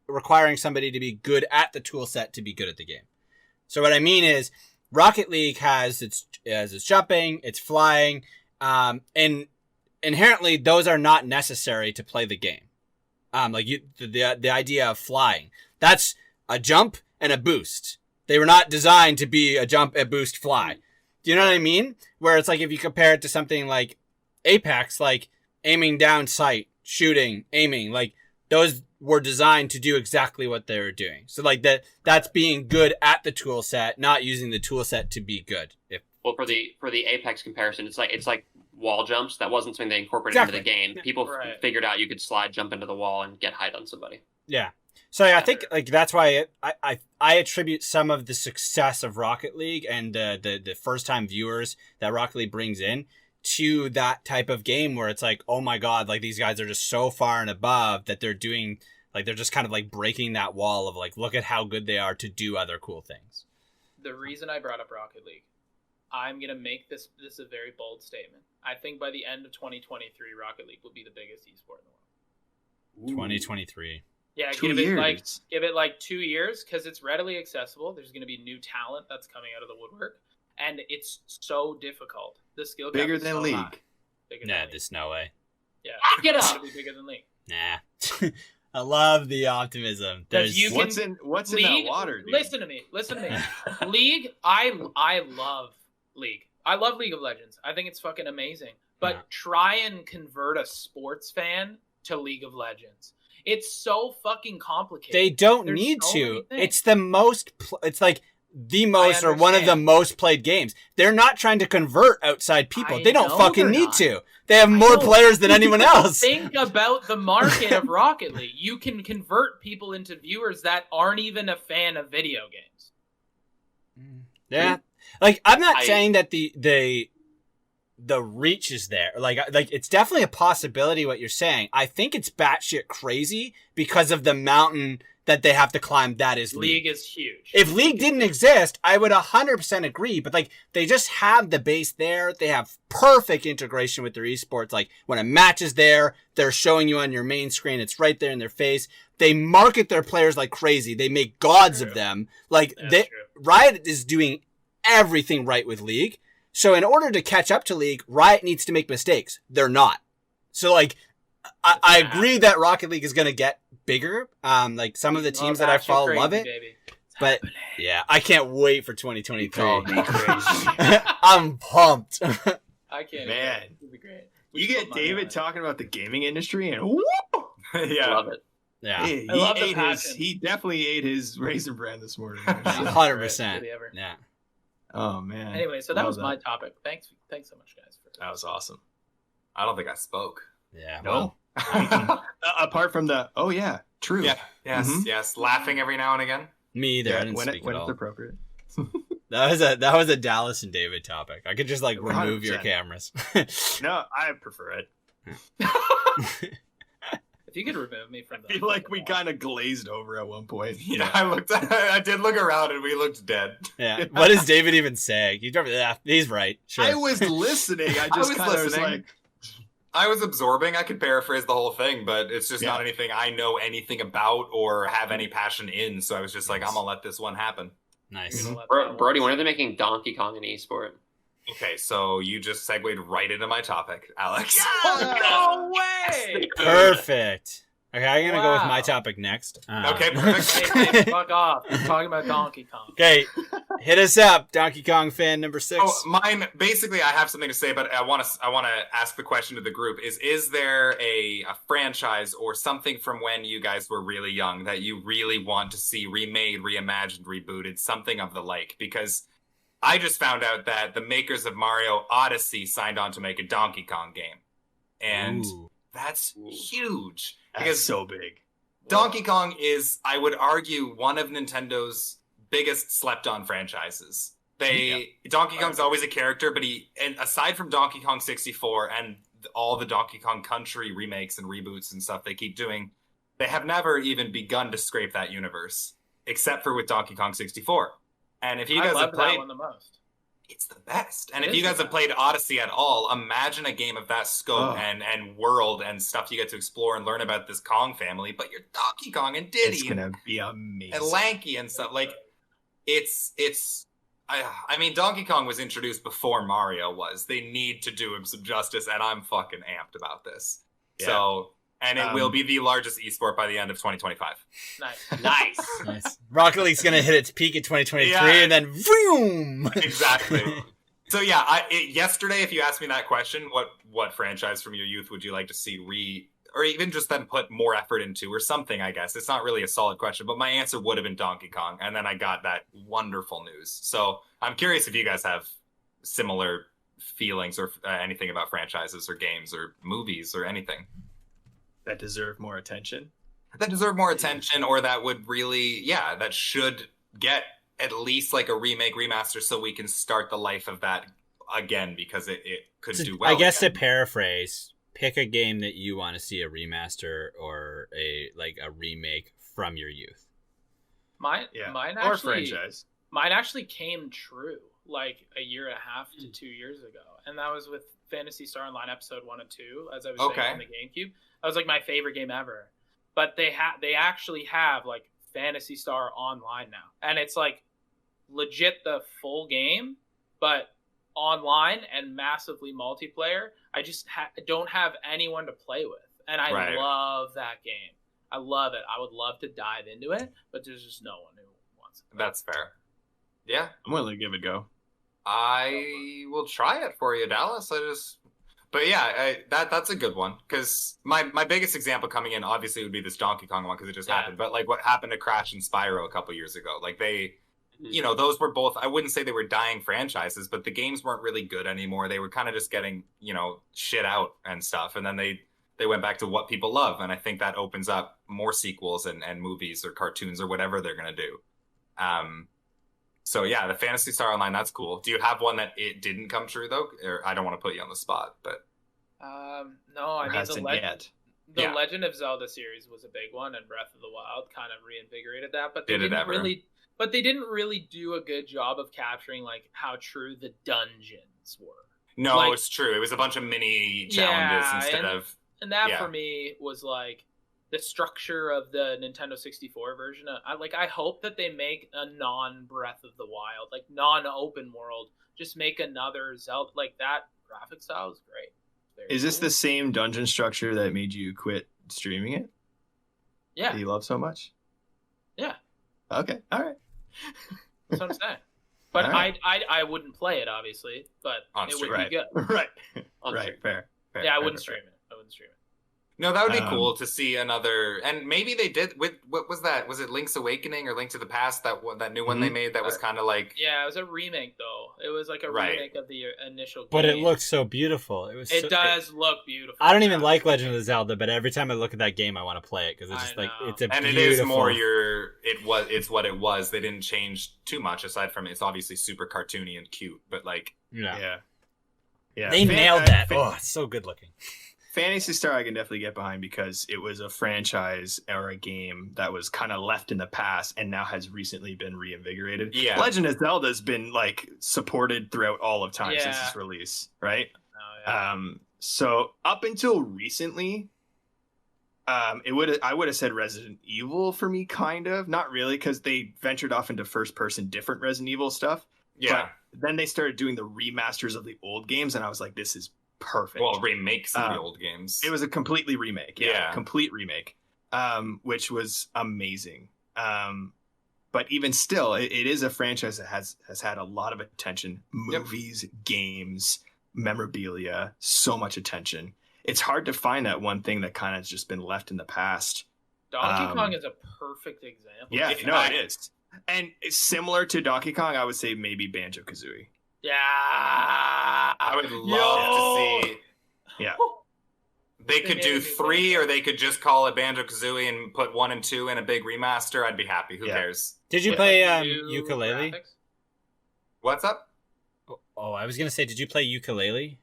requiring somebody to be good at the tool set to be good at the game. So what I mean is Rocket League has its jumping, its flying, and inherently those are not necessary to play the game. The idea of flying, that's a jump and a boost. They were not designed to be a jump, a boost, fly. Do you know what I mean? Where it's like if you compare it to something like Apex, like aiming down sight, shooting, aiming, like those were designed to do exactly what they were doing. So like that's being good at the tool set, not using the tool set to be good.
Well, for the Apex comparison, it's like wall jumps. That wasn't something they incorporated into the game. People figured out you could slide jump into the wall and get height on somebody.
Yeah. So I think like that's why I attribute some of the success of Rocket League and the first time viewers that Rocket League brings in to that type of game where it's like, oh my god, like these guys are just so far and above that they're doing like they're just kind of like breaking that wall of like look at how good they are to do other cool things.
The reason I brought up Rocket League, I'm gonna make this a very bold statement. I think by the end of 2023, Rocket League will be the biggest esport in the world.
2023.
Yeah, give it like 2 years because it's readily accessible. There's going to be new talent that's coming out of the woodwork, and it's so difficult. The skill cap
bigger than League.
There's no way.
Yeah,
get up.
It's going to be bigger than League.
Nah, I love the optimism.
What's in that water? Dude?
Listen to me. League. I love League. I love League of Legends. I think it's fucking amazing. But try and convert a sports fan to League of Legends. It's so fucking complicated.
They don't need to. It's the most. It's like the most or one of the most played games. They're not trying to convert outside people. They don't fucking need to. They have more players than anyone else.
Think about the market of Rocket League. You can convert people into viewers that aren't even a fan of video games.
Yeah, like I'm not saying that the reach is there. Like it's definitely a possibility what you're saying. I think it's batshit crazy because of the mountain that they have to climb. That is League.
League is huge.
If League didn't exist, I would 100% agree. But like they just have the base there. They have perfect integration with their esports. Like when a match is there, they're showing you on your main screen. It's right there in their face. They market their players like crazy. They make gods of them. Like Riot is doing everything right with League. So in order to catch up to League, Riot needs to make mistakes. They're not. So like, I agree that Rocket League is going to get bigger. Like some of the teams that I follow love it. But yeah, I can't wait for 2023. I'm pumped.
I can't.
Man,
it'll be great.
You get David talking about the gaming industry and woo!
Yeah,
love it.
Yeah,
I love the passion.
He definitely ate his Raisin Bran this morning.
100%. Yeah.
Oh man.
Anyway, so that was my topic. Thanks so much, guys.
That was awesome.
I don't think I spoke.
Yeah.
No. Apart from the true.
Yeah. Yes. Laughing every now and again.
Me either.
Yeah,
I didn't speak
when
at
it's
all.
appropriate.
That was a Dallas and David topic. I could just like remove
100%.
your cameras.
No, I prefer it.
If you could remove me from
I feel like we kind of glazed over at one point.
Yeah, I did look around and we looked dead.
Yeah. What is David even saying? He's right. Sure.
I was listening. I just kind of was like,
I was absorbing. I could paraphrase the whole thing, but it's just not anything I know anything about or have any passion in. So I was just like, I'm gonna let this one happen.
Nice.
Brody, when are they making Donkey Kong an esport?
Okay, so you just segued right into my topic, Alex.
No way!
Perfect. Okay, I'm gonna go with my topic next.
Okay, perfect.
Hey, fuck off. We're talking about Donkey Kong.
Okay, hit us up, Donkey Kong fan number 6.
Oh, mine. Basically, I have something to say, but I want to ask the question to the group: Is there a franchise or something from when you guys were really young that you really want to see remade, reimagined, rebooted, something of the like? Because I just found out that the makers of Mario Odyssey signed on to make a Donkey Kong game, and that's huge.
Because so big.
Donkey Kong is, I would argue, one of Nintendo's biggest slept-on franchises. Donkey Kong's always a character, but and aside from Donkey Kong 64 and all the Donkey Kong Country remakes and reboots and stuff they keep doing, they have never even begun to scrape that universe, except for with Donkey Kong 64. And if you guys have played
that one the most.
It's the best. And if you guys have played Odyssey at all, imagine a game of that scope and world and stuff you get to explore and learn about this Kong family, but you're Donkey Kong and Diddy.
It's gonna be amazing.
And Lanky and stuff. Like, I mean, Donkey Kong was introduced before Mario was. They need to do him some justice, and I'm fucking amped about this. Yeah. So, and it will be the largest esport by the end of 2025.
Nice.
Rocket League's gonna hit its peak in 2023, and then boom.
Exactly. So yeah, yesterday, if you asked me that question, what franchise from your youth would you like to see or even just then put more effort into, or something? I guess it's not really a solid question, but my answer would have been Donkey Kong, and then I got that wonderful news. So I'm curious if you guys have similar feelings or anything about franchises or games or movies or anything
that deserve more attention.
Or that would really, that should get at least like a remake, remaster, so we can start the life of that again, because it could do well.
I guess
again.
To paraphrase, pick a game that you want to see a remaster or a remake from your youth.
Mine
or franchise.
Mine actually came true like a year and a half to 2 years ago, and that was with Phantasy Star Online episode 1 and 2, as I was saying on the GameCube. That was like my favorite game ever. But they actually have like Phantasy Star Online now, and it's like legit the full game, but online and massively multiplayer. I just don't have anyone to play with, and I love that game. I love it. I would love to dive into it, but there's just no one who wants it.
That's fair. Yeah,
I'm willing to give it a go.
I will try it for you, Dallas. But yeah, that's a good one, because my biggest example coming in obviously would be this Donkey Kong one, because it just happened. But like what happened to Crash and Spyro a couple years ago, like they, those were both, I wouldn't say they were dying franchises, but the games weren't really good anymore. They were kind of just getting shit out and stuff, and then they went back to what people love, and I think that opens up more sequels and movies or cartoons or whatever they're gonna do. So yeah, the Phantasy Star Online, that's cool. Do you have one that it didn't come true though? Or I don't want to put you on the spot, but
no, I mean the Legend of Zelda series was a big one, and Breath of the Wild kind of reinvigorated that. But they didn't really do a good job of capturing like how true the dungeons were.
No, it's true. It was a bunch of mini challenges instead of.
And that for me was like the structure of the Nintendo 64 version. I hope that they make a non-Breath of the Wild, like non-open world. Just make another Zelda. Like that graphic style is great.
Is this the same dungeon structure that made you quit streaming it?
Yeah.
That you love so much?
Yeah.
Okay. All right.
That's what I'm saying. But I wouldn't play it, obviously, but it would be good.
Right. Fair.
Yeah, I wouldn't stream it.
No, that would be cool to see another, and maybe they did with, what was that? Was it Link's Awakening or Link to the Past? That new one they made that was kind of like.
Yeah, it was a remake though. It was like a remake of the initial game.
But it looks so beautiful.
It does look beautiful.
I don't even like Legend of Zelda, but every time I look at that game, I want to play it because it's just like it's a
and
beautiful.
It is more it's what it was. They didn't change too much aside from it's obviously super cartoony and cute, but like
yeah. They nailed that. It's so good looking.
Phantasy Star I can definitely get behind because it was a franchise or a game that was kind of left in the past and now has recently been reinvigorated. Yeah. Legend of Zelda has been like supported throughout all of time since its release, right? So up until recently, I would have said Resident Evil for me, kind of. Not really, because they ventured off into first-person different Resident Evil stuff.
Yeah.
But then they started doing the remasters of the old games, and I was like, this is perfect.
Well, remakes of the old games.
It was a completely remake.
Yeah.
Complete remake, which was amazing. But even still, it is a franchise that has had a lot of attention. Movies, games, memorabilia, so much attention. It's hard to find that one thing that kind of has just been left in the past.
Donkey Kong is a perfect example.
Yeah, no, it is. And it's similar to Donkey Kong, I would say maybe Banjo-Kazooie.
Yeah.
I would love to see.
Yeah.
They could do 3, or they could just call it Banjo-Kazooie and put 1 and 2 in a big remaster. I'd be happy. Who cares?
Did you play Ukulele?
Graphics?
What's up?
Oh, I was gonna say, did you play Ukulele?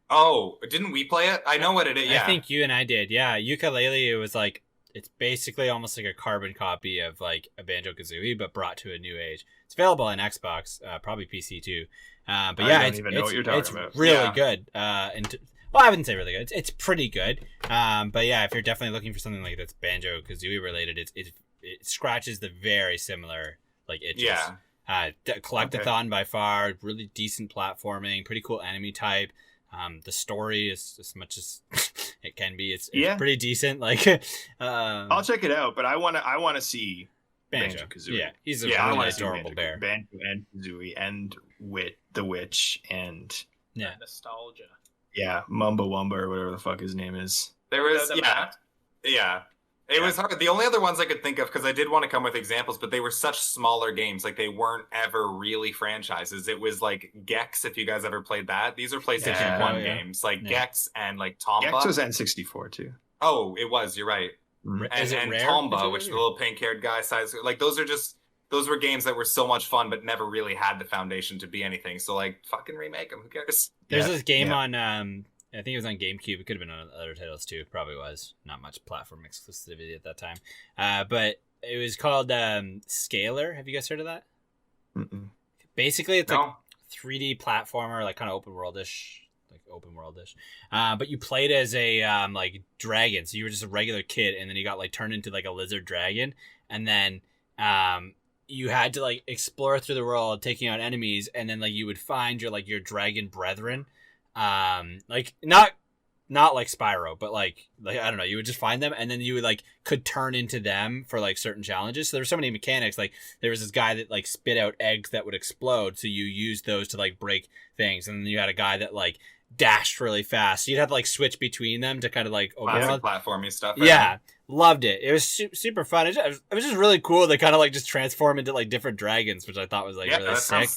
Oh, didn't we play it? I know what it is. Yeah.
I think you and I did. Yeah, Ukulele. It was like, it's basically almost like a carbon copy of like a Banjo-Kazooie, but brought to a new age. It's available on Xbox, probably PC too. But yeah,
I don't even know what you're talking about.
Really good. Well, I wouldn't say really good. It's pretty good. But yeah, if you're definitely looking for something like that's Banjo-Kazooie related, it scratches the very similar like itches.
Yeah.
Collectathon by far, really decent platforming, pretty cool enemy type. The story is as much as it can be. It's pretty decent. Like,
I'll check it out, but I want to see Banjo-Kazooie.
Yeah, he's a really adorable bear.
Banjo and Kazooie and the Witch and
nostalgia.
Yeah, Mumba Wumba or whatever the fuck his name is.
There was It was hard. The only other ones I could think of, because I did want to come with examples, but they were such smaller games. Like, they weren't ever really franchises. It was like Gex, if you guys ever played that. These are PlayStation 1 games. Like Gex and like Tomba.
Gex was N64 too.
Oh, it was. You're right. And Tomba, which the little pink-haired guy size. Like, those were games that were so much fun, but never really had the foundation to be anything. So, like, fucking remake them. Who cares?
There's this game on, I think it was on GameCube. It could have been on other titles too. Probably was. Not much platform exclusivity at that time. But it was called Scalar. Have you guys heard of that?
Mm-mm.
Basically, it's like 3D platformer, like kind of open worldish. But you played as a like dragon. So you were just a regular kid, and then you got like turned into like a lizard dragon, and then you had to like explore through the world, taking out enemies, and then like you would find your dragon brethren. Like not like Spyro, but like I don't know, you would just find them, and then you would like could turn into them for like certain challenges. So there were so many mechanics. Like there was this guy that like spit out eggs that would explode, so you used those to like break things, and then you had a guy that like dashed really fast, so you'd have to like switch between them to kind of like
platformy stuff. Right?
Yeah, loved it. It was super fun. It was just really cool. They kind of like just transform into like different dragons, which I thought was like really sick.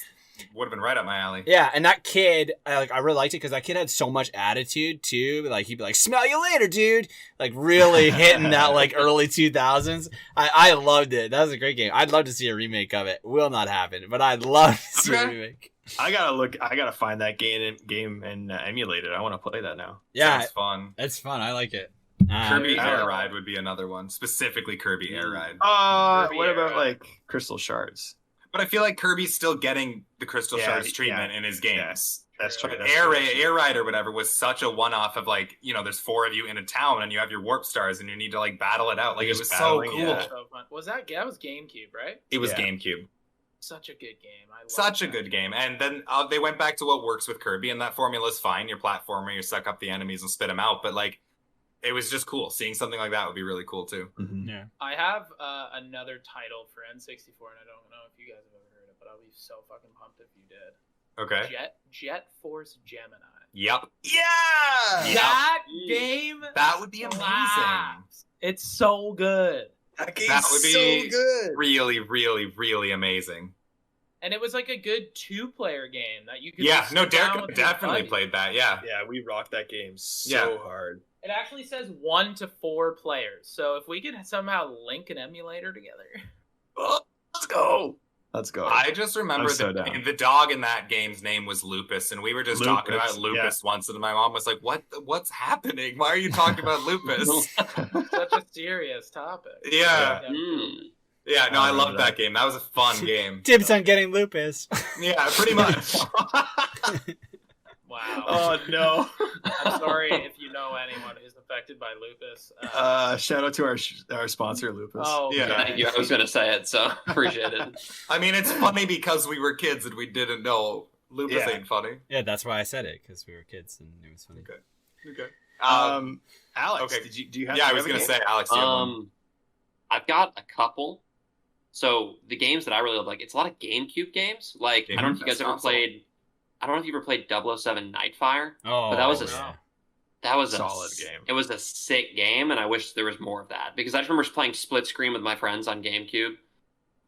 Would have been right up my alley.
Yeah, and that kid, I really liked it because that kid had so much attitude too. Like he'd be like, "Smell you later, dude!" Like really hitting that like early 2000s. I loved it. That was a great game. I'd love to see a remake of it. Will not happen, but I'd love to see a remake.
I gotta find that game and emulate it. I want to play that now.
Yeah,
it's fun.
It's fun. I like it.
Kirby Air Ride would be another one, specifically Kirby Air Ride.
What about like Crystal Shards?
But I feel like Kirby's still getting the Crystal Shards treatment in his games.
That's true.
Air Ride or whatever was such a one-off of like, there's 4 of you in a town and you have your warp stars and you need to like battle it out. Like it was so cool.
Yeah. So fun. Was that was GameCube, right?
It was GameCube.
Such a good game.
Such a good game. And then they went back to what works with Kirby, and that formula is fine. Your platformer, you suck up the enemies and spit them out. But like, it was just cool. Seeing something like that would be really cool too.
Mm-hmm.
Yeah.
I have another title for N64, and I don't know if you guys have ever heard it, but I'll be so fucking pumped if you did.
Okay.
Jet Force Gemini.
Yep.
Yeah.
That game.
That would be amazing.
It's so good.
That would be so good. Really, really, really amazing.
And it was like a good 2-player game that you could.
Yeah. No, Darik definitely played that. Yeah.
Yeah, we rocked that game so hard.
It actually says 1 to 4 players. So if we could somehow link an emulator together.
Let's go.
I just remember the dog in that game's name was Lupus, and we were just talking about Lupus once, and my mom was like, what's happening? Why are you talking about Lupus?
Such a serious topic.
Yeah. Yeah, no, I loved that game. That was a fun game.
Dibs on getting Lupus.
Yeah, pretty much.
Wow.
Oh no.
I'm sorry if you know anyone who's affected by lupus.
Shout out to our sponsor, Lupus.
Oh,
Yeah.
okay.
Thank you. I was going to say it, so appreciate it.
I mean, it's funny because we were kids and we didn't know. Lupus
Yeah.
ain't funny.
Yeah, that's why I said it, because we were kids and it was funny.
Okay.
Alex,
okay.
do you have?
Yeah, I
do you
was
have a
gonna
game?
say, Alex, do you have one?
I've got a couple. So the games that I really love, like, it's a lot of GameCube games. Like, I don't know if you guys
Best
ever
console.
played. I don't know if you ever played 007 Nightfire.
Oh,
But that was a
Solid game.
It was a sick game, and I wish there was more of that because I just remember playing split screen with my friends on GameCube,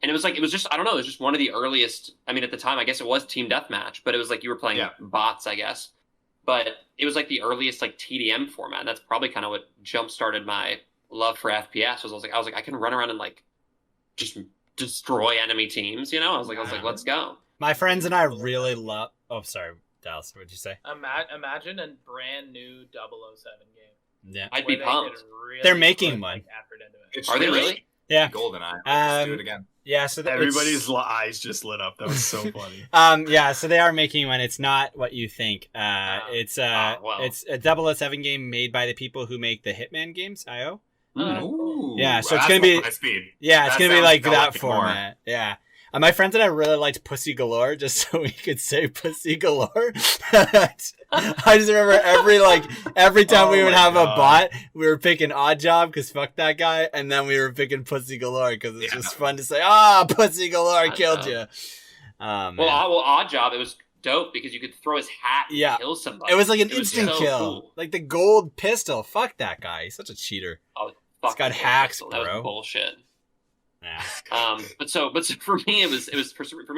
and it was just I don't know, it was just one of the earliest. I mean, at the time, I guess it was team deathmatch, but it was like you were playing bots, I guess. But it was like the earliest like TDM format. And that's probably kind of what jump started my love for FPS. I was like I can run around and like just destroy enemy teams. You know, I was like let's go.
My friends and I really love. Oh, sorry, Dallas. What'd you say?
Imagine a brand new 007 game.
Yeah,
I'd
where
be
they
pumped.
could really
They're making
put,
one.
like, effort into it.
It's
Are they really?
yeah.
GoldenEye. Let's do it again.
Yeah, so
Everybody's eyes just lit up. That was so funny.
yeah, so they are making one. It's not what you think. It's
well.
it's a 007 game made by the people who make the Hitman games, IO.
Ooh,
Yeah, so it's
that's
gonna be-
my speed.
Yeah, it's
That
gonna be
sounds
like that
galactic more.
format. Yeah. My friends and I really liked Pussy Galore, just so we could say Pussy Galore. I just remember every time we
Oh
would
my
have
God.
a bot, we were picking Odd Job because fuck that guy, and then we were picking Pussy Galore because it's
Yeah.
just fun to say, Pussy Galore killed you.
Well, Odd Job, it was dope because you could throw his hat and
Yeah.
kill somebody.
It was like an
It was
instant
so
kill,
cool.
like the gold pistol. Fuck that guy, he's such a cheater.
Fuck
got
the
hacks,
pistol. That
bro.
was bullshit.
Yeah.
But for me it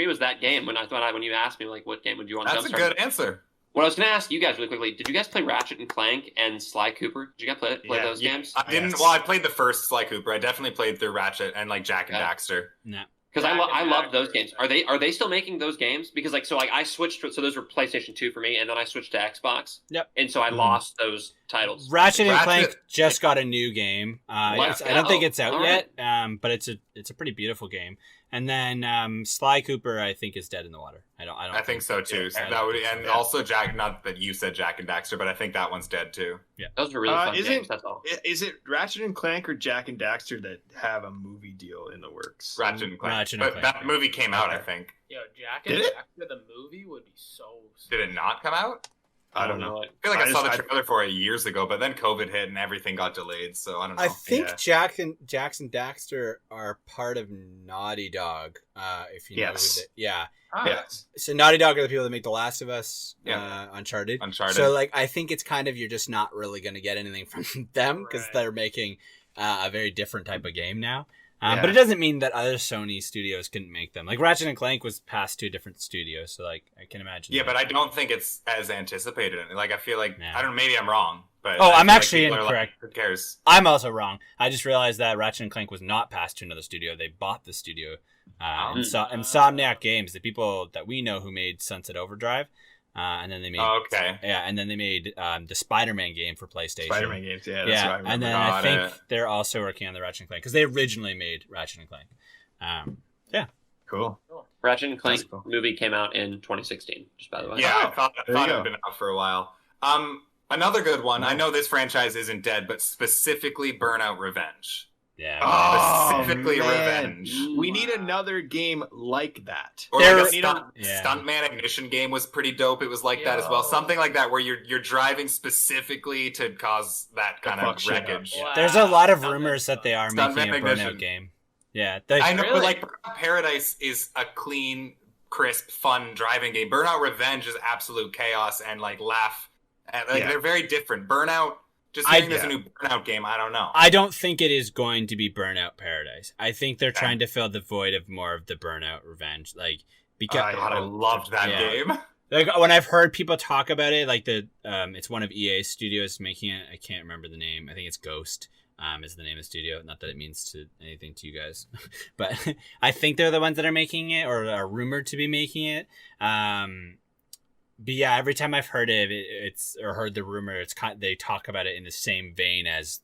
was that game when you asked me like what game would you want to
That's a
jumpstart?
good answer.
What I was going to ask you guys really quickly, did you guys play Ratchet and Clank and Sly Cooper? Did you guys play
Yeah,
those
yeah.
games?
I didn't.
Yes.
Well, I played the first Sly Cooper. I definitely played through Ratchet and like Jack and
Okay.
Daxter.
No.
Because
Jack
I
and
love
Daxter
those
is
games.
sick.
Are they still making those games? Because I switched so those were PlayStation 2 for me, and then I switched to Xbox.
Yep.
And so I lost those titles.
Ratchet and
Ratchet-
Clank just got a new game.
Let's
I don't think
go.
it's out
All
yet, but it's a pretty beautiful game. And then Sly Cooper, I think, is dead in the water. I don't.
I think so too. So
I
that
don't
would,
think so.
and also Jack. Not that you said Jack and Daxter, but I think that one's dead too.
Those were really fun
Isn't-
games. That's all.
Is it Ratchet and Clank or Jack and Daxter that have a movie deal in the works?
Ratchet and Clank.
Ratchet and
but
Clank.
that movie came out, I
Okay.
think.
Yo, Jack and
Did it?
Daxter, the movie would be so.
Did it not come out?
I don't know.
I feel like I saw the
just-
trailer for it years ago, but then COVID hit and everything got delayed. So I don't know.
I think
Yeah.
Jackson Daxter are part of Naughty Dog. If you know
Yes.
who yeah.
Yes.
So Naughty Dog are the people that make The Last of Us,
Yeah.
Uncharted.
Uncharted.
So like, I think it's kind of you're just not really going to get anything from them because
Right.
they're making a very different type of game now.
Yeah.
But it doesn't mean that other Sony studios couldn't make them. Like Ratchet and Clank was passed to different studios, so like I can imagine.
Yeah, but I don't think it's as anticipated. Like I feel like
Nah.
I don't. Maybe I'm wrong. But
Oh,
I
I'm
feel like
actually
people are like,
incorrect.
Who cares?
I'm also wrong. I just realized that Ratchet and Clank was not passed to another studio. They bought the studio. Insomniac Games, the people that we know who made Sunset Overdrive, and then they made
Okay.
and then they made the Spider-Man game for PlayStation.
Spider-Man games. Yeah, that's
Yeah,
what I remember.
and then
Got
I think
it.
they're also working on the Ratchet and Clank because they originally made Ratchet and Clank.
Cool.
Ratchet and Clank
That's cool.
movie came out in 2016. Just by the way.
Yeah, I thought
there you
it
go.
had been out for a while. Another good one. I know this franchise isn't dead, but specifically Burnout Revenge.
Yeah.
Oh,
Specifically
man.
Revenge.
We need another game like that.
Or
There-
like a
Yeah.
Stuntman Ignition game was pretty dope. It was like that as well.
Yo.
Something like that where you're driving specifically to cause that kind
fuck
of
shit up.
wreckage.
Wow.
There's a lot of
Stuntman
rumors that they are
Stuntman
making a
Ignition.
Burnout game. Yeah.
I know,
Really?
but like Burnout Paradise is a clean, crisp, fun driving game. Burnout Revenge is absolute chaos and like laugh. And, like
Yeah.
they're very different. Burnout. Just
I-
hearing there's a
yeah.
new Burnout game, I don't know.
I don't think it is going to be Burnout Paradise. I think they're
Okay.
trying to fill the void of more of the Burnout Revenge. Like because
God, I loved that
Yeah.
game.
like when I've heard people talk about it, like it's one of EA studios making it. I can't remember the name. I think it's Ghost. Is the name of the studio. Not that it means to anything to you guys, but I think they're the ones that are making it or are rumored to be making it. But yeah, every time I've heard it, it's or heard the rumor, they talk about it in the same vein as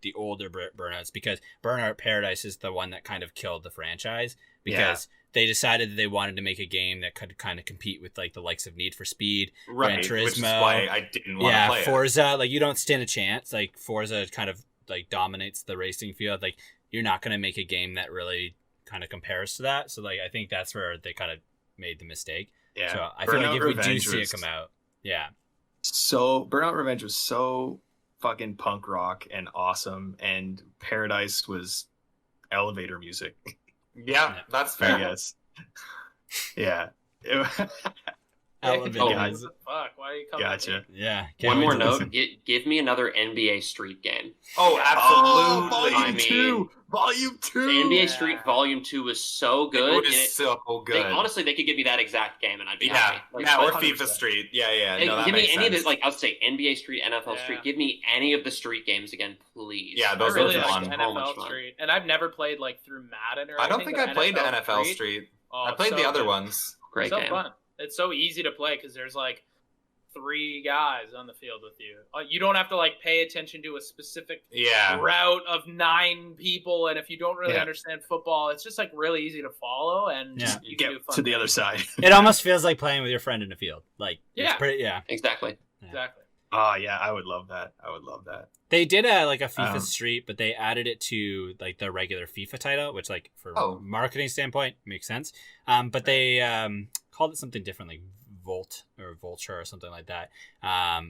the older Burnouts because Burnout Paradise is the one that kind of killed the franchise. because they decided that they wanted to make a game that could kind of compete with like the likes of Need for Speed,
Right,
Gran Turismo.
which is why I didn't want to play it.
Forza. Like, you don't stand a chance. Like, Forza kind of like dominates the racing field. Like, you're not going to make a game that really kind of compares to that. So like, I think that's where they kind of made the mistake.
Yeah.
So I feel like if we do
Revenge
see it
was-
come out, yeah.
So Burnout Revenge was so fucking punk rock and awesome, and Paradise was elevator music,
Yeah, that's
I
fair.
guess. Yeah.
Elevator
Oh,
guys.
Fuck, why are you coming?
Gotcha.
Yeah.
One
wait
more
to
note:
listen.
give me another NBA Street game.
Oh,
Oh,
absolutely.
Volume
I mean,
2! Volume 2!
The NBA
Yeah.
Street Volume 2 was so
It
good.
was
and it-
so good.
honestly, they could give me that exact game, and I'd be
yeah,
happy. Like,
yeah, or
but-
FIFA Street. Yeah.
Hey,
No, that
give me
makes
any of
sense.
the, like, I would say NBA Street, NFL
Yeah.
Street. Give me any of the Street games again, please.
Yeah,
I
those
really
are
like
fun.
So much
NFL
fun.
Street, and I've never played like through Madden or.
I don't
anything,
think I
but
played NFL Street.
Oh,
I played
so
the other
good.
ones.
Great
so
game.
fun. It's so easy to play because there's like 3 guys on the field with you. You don't have to like pay attention to a specific
Yeah.
route of 9 people, and if you don't really
Yeah.
understand football, it's just like really easy to follow, and
Yeah.
you can do
Get
fun
to the
things.
other side.
It almost feels like playing with your friend in a field. Like,
Yeah.
it's pretty, yeah.
Exactly.
Exactly.
Oh, yeah, I would love that.
They did a FIFA
Um,
Street, but they added it to like the regular FIFA title, which like for
Oh.
marketing standpoint makes sense. But they called it something different, like Volt or Vulture or something like that,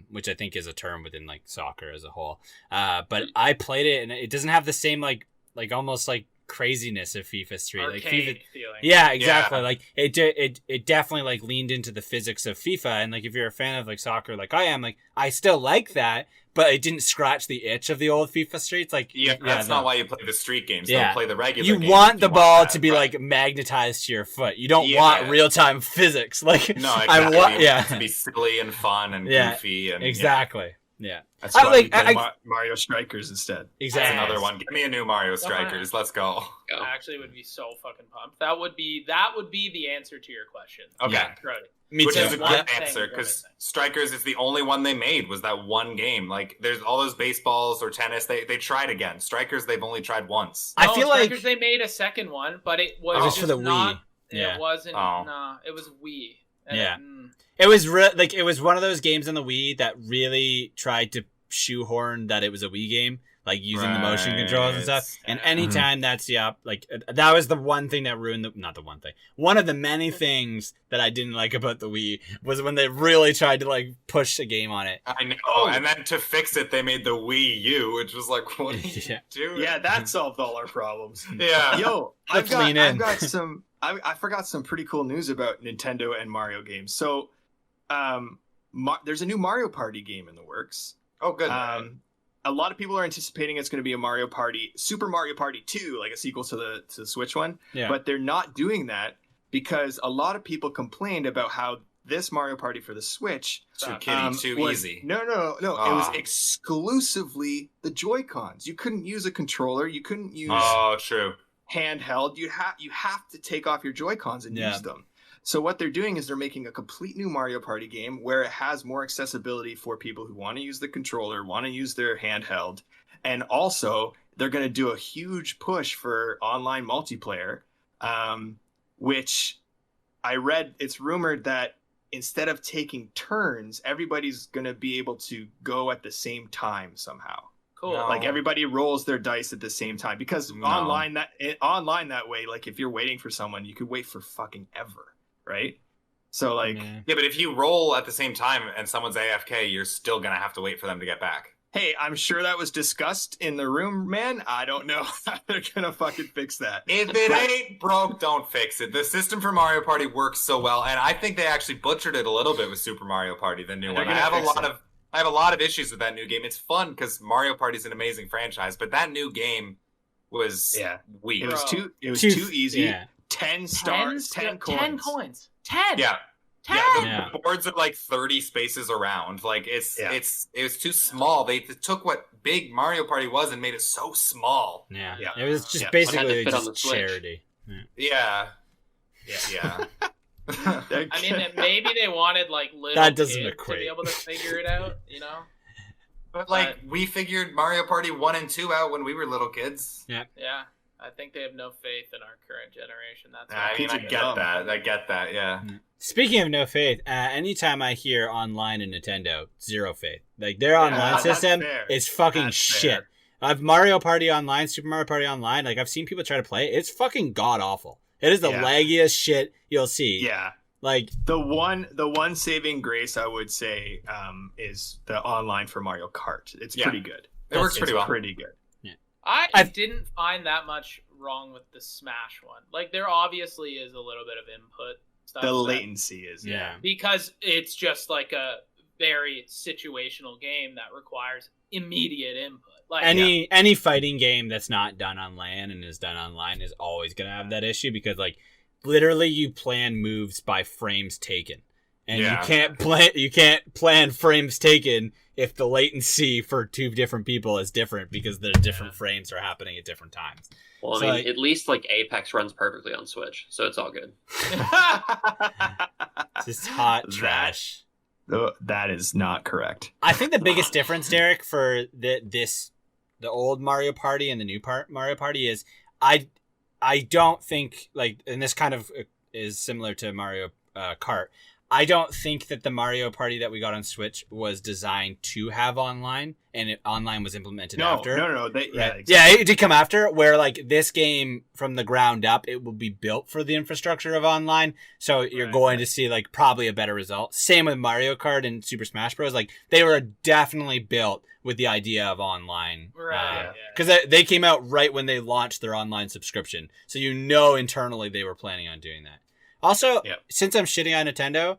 which I think is a term within like soccer as a whole. But I played it, and it doesn't have the same like almost like craziness of FIFA Street. Like
Arcade
FIFA,
feeling.
yeah, exactly.
Yeah.
Like it definitely like leaned into the physics of FIFA, and like if you're a fan of like soccer, like I am, like I still like that, but it didn't scratch the itch of the old FIFA Streets. Like,
Yeah, that's
no.
not why you play the street games.
Yeah.
Don't play the regular
You
games.
want the ball
that,
to be
right.
like magnetized to your foot. You don't
Yeah.
want real time physics. Like
No,
I
exactly.
want,
You
yeah,
want it to be silly and fun and
Yeah,
goofy and
exactly. Yeah,
That's
I
why
like-
we play
I-
Mario Strikers instead.
Yeah.
exactly.
That's another one. Give me a new Mario Strikers. Let's go.
Go.
I actually would be so fucking pumped. That would be the answer to your question.
Okay.
Yeah.
Brody.
Me
Which
too.
is a
One
good
thing
answer
you're
because
missing.
Strikers is the only one they made was that one game. Like there's all those baseballs or tennis they tried again. Strikers they've only tried once.
I feel like
Strikers, they made a second one, but it was
it was
just
for the
not.
Wii. Yeah.
It wasn't.
Oh.
No, it was Wii. And
Yeah.
it-
It was like it was one of those games on the Wii that really tried to shoehorn that it was a Wii game, like using the motion controls and stuff. And
Yeah.
anytime that's that was the one thing that ruined not the one thing. One of the many things that I didn't like about the Wii was when they really tried to like push a game on it.
I know.
Oh.
And then to fix it, they made the Wii U, which was like, what are you
Yeah.
doing?
Yeah, that solved all our problems.
Yeah.
Yo,
Let's lean in.
I've got some. I forgot some pretty cool news about Nintendo and Mario games. So, there's a new Mario Party game in the works.
Oh, good.
A lot of people are anticipating it's going to be a Mario Party, Super Mario Party 2, like a sequel to the Switch one.
Yeah.
But they're not doing that because a lot of people complained about how this Mario Party for the Switch
Too kiddie, too
was,
easy.
No. It was
Ah.
exclusively the Joy-Cons. You couldn't use a controller. You couldn't use
Oh, true.
handheld. You have to take off your Joy-Cons and
Yeah.
use them. So what they're doing is they're making a complete new Mario Party game where it has more accessibility for people who want to use the controller, want to use their handheld, and also they're going to do a huge push for online multiplayer, which I read. It's rumored that instead of taking turns, everybody's going to be able to go at the same time somehow.
Cool.
No.
Like everybody rolls their dice at the same time because
No.
online that way, like if you're waiting for someone, you could wait for fucking ever, right? So like,
Yeah.
Yeah, but if you roll at the same time and someone's AFK, you're still gonna have to wait for them to get back.
hey, I'm sure that was discussed in the room, man. I don't know how they're gonna fucking fix that.
If it ain't broke, don't fix it. The system for Mario Party works so well, and I think they actually butchered it a little bit with Super Mario Party, the new
They're
one.
gonna
I
fix it.
have a lot of issues with that new game. It's fun because Mario Party is an amazing franchise, but that new game was
Yeah.
weak.
It was
Bro.
too easy.
Yeah.
10 stars, 10 coins.
10 coins. 10.
Yeah.
10.
Yeah.
The boards are like 30 spaces around. Like it was too small. They took what big Mario Party was and made it so small.
Yeah.
Yeah.
It was just
Yeah.
basically
Had to fit on
just
the Switch.
charity.
Yeah.
Yeah.
Yeah.
I mean, maybe they wanted like little
That doesn't
kids to
equate.
be able to figure it out, you know?
But like we figured Mario Party 1 and 2 out when we were little kids.
Yeah. I think they have no faith in our current generation. That's
I mean, I get that. Yeah.
Speaking of no faith, anytime I hear online in Nintendo, zero faith. Like their online system is fucking shit.
Fair.
I've Mario Party Online, Super Mario Party Online. Like I've seen people try to play it. It's fucking god awful. It is the laggiest shit you'll see.
Yeah.
Like
the one saving grace I would say is the online for Mario Kart. It's pretty good.
It works pretty well.
Pretty good.
I didn't find that much wrong with the Smash one. Like there obviously is a little bit of input stuff.
The latency is
because it's just like a very situational game that requires immediate input. Like
any fighting game that's not done on LAN and is done online is always gonna have that issue because like literally you plan moves by frames taken. And you can't plan frames taken if the latency for two different people is different because the different frames are happening at different times.
Well, I mean, at least like Apex runs perfectly on Switch, so it's all good.
Just hot trash.
That is not correct.
I think the biggest difference, Darik, for the old Mario Party and the new Mario Party is I don't think like, and this kind of is similar to Mario Kart. I don't think that the Mario Party that we got on Switch was designed to have online, and online was implemented after.
No.
Exactly. Yeah, it did come after, where like this game from the ground up, it will be built for the infrastructure of online, so you're going to see like probably a better result. Same with Mario Kart and Super Smash Bros. Like they were definitely built with the idea of online.
Right.
Because they came out right when they launched their online subscription, so internally they were planning on doing that. Also, since I'm shitting on Nintendo,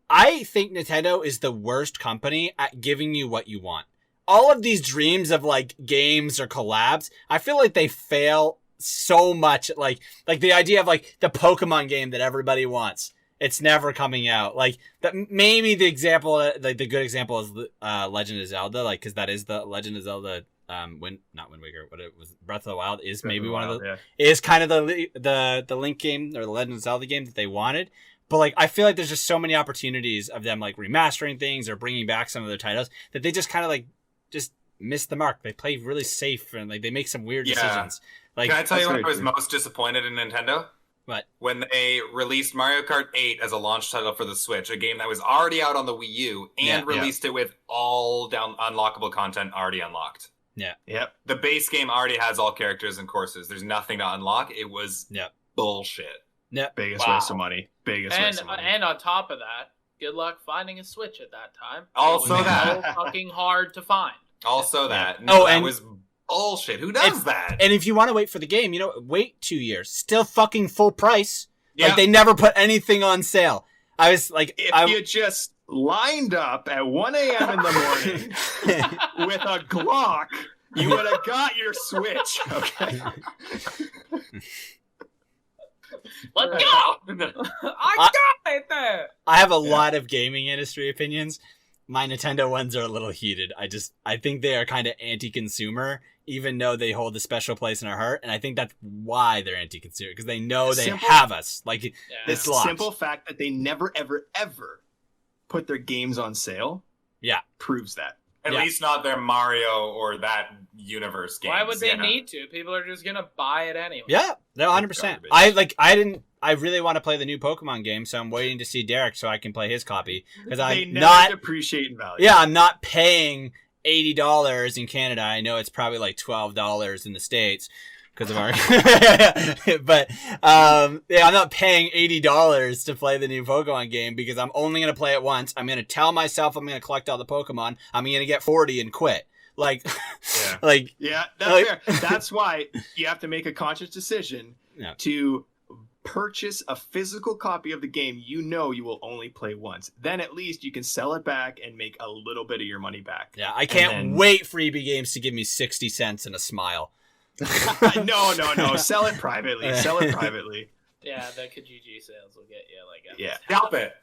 I think Nintendo is the worst company at giving you what you want. All of these dreams of like games or collabs, I feel like they fail so much. Like the idea of like the Pokemon game that everybody wants. It's never coming out. Like that, maybe the example, like the good example is Legend of Zelda, like because that is the Legend of Zelda. Not Wind Waker, but it was Breath of the Wild is maybe one of the is kind of the Link game or the Legend of Zelda game that they wanted. But like I feel like there's just so many opportunities of them like remastering things or bringing back some of their titles that they just kind of like just miss the mark. They play really safe and like they make some weird decisions. Like,
can I tell you what I was most disappointed in Nintendo?
What?
When they released Mario Kart 8 as a launch title for the Switch, a game that was already out on the Wii U, and released it with all unlockable content already unlocked.
Yeah.
Yep. The base game already has all characters and courses. There's nothing to unlock. It was bullshit.
Yep.
Biggest waste of money. Waste of money.
And on top of that, good luck finding a Switch at that time.
Also that.
So fucking hard to find.
Also that.
No,
that was bullshit. Who does that?
And if you want to wait for the game, wait 2 years. Still fucking full price.
Yeah.
Like they never put anything on sale. I was like,
if you just lined up at 1 a.m. in the morning with a Glock, you would have got your Switch. Okay.
Let's go! I got it there!
I have a lot of gaming industry opinions. My Nintendo ones are a little heated. I think they are kind of anti-consumer, even though they hold a special place in our heart. And I think that's why they're anti-consumer, because they know they have us. Like, it's locked.
Simple fact that they never, ever, ever put their games on sale proves that.
At least not their Mario or that universe games.
Why would they need to? People are just gonna buy it anyway.
Yeah, no, 100%. I really want to play the new Pokemon game, so I'm waiting to see Darik so I can play his copy because I'm not
appreciating value.
Yeah, I'm not paying $80 in Canada. I know it's probably like $12 in the States because of our. But I'm not paying $80 to play the new Pokemon game because I'm only gonna play it once. I'm gonna tell myself I'm gonna collect all the Pokemon. I'm gonna get 40 and quit. Like,
that's fair. That's why you have to make a conscious decision to purchase a physical copy of the game you will only play once. Then at least you can sell it back and make a little bit of your money back.
Yeah, I can't wait for EB Games to give me 60 cents and a smile.
No. Sell it privately.
Yeah, the Kijiji sales will get you like
scalp it.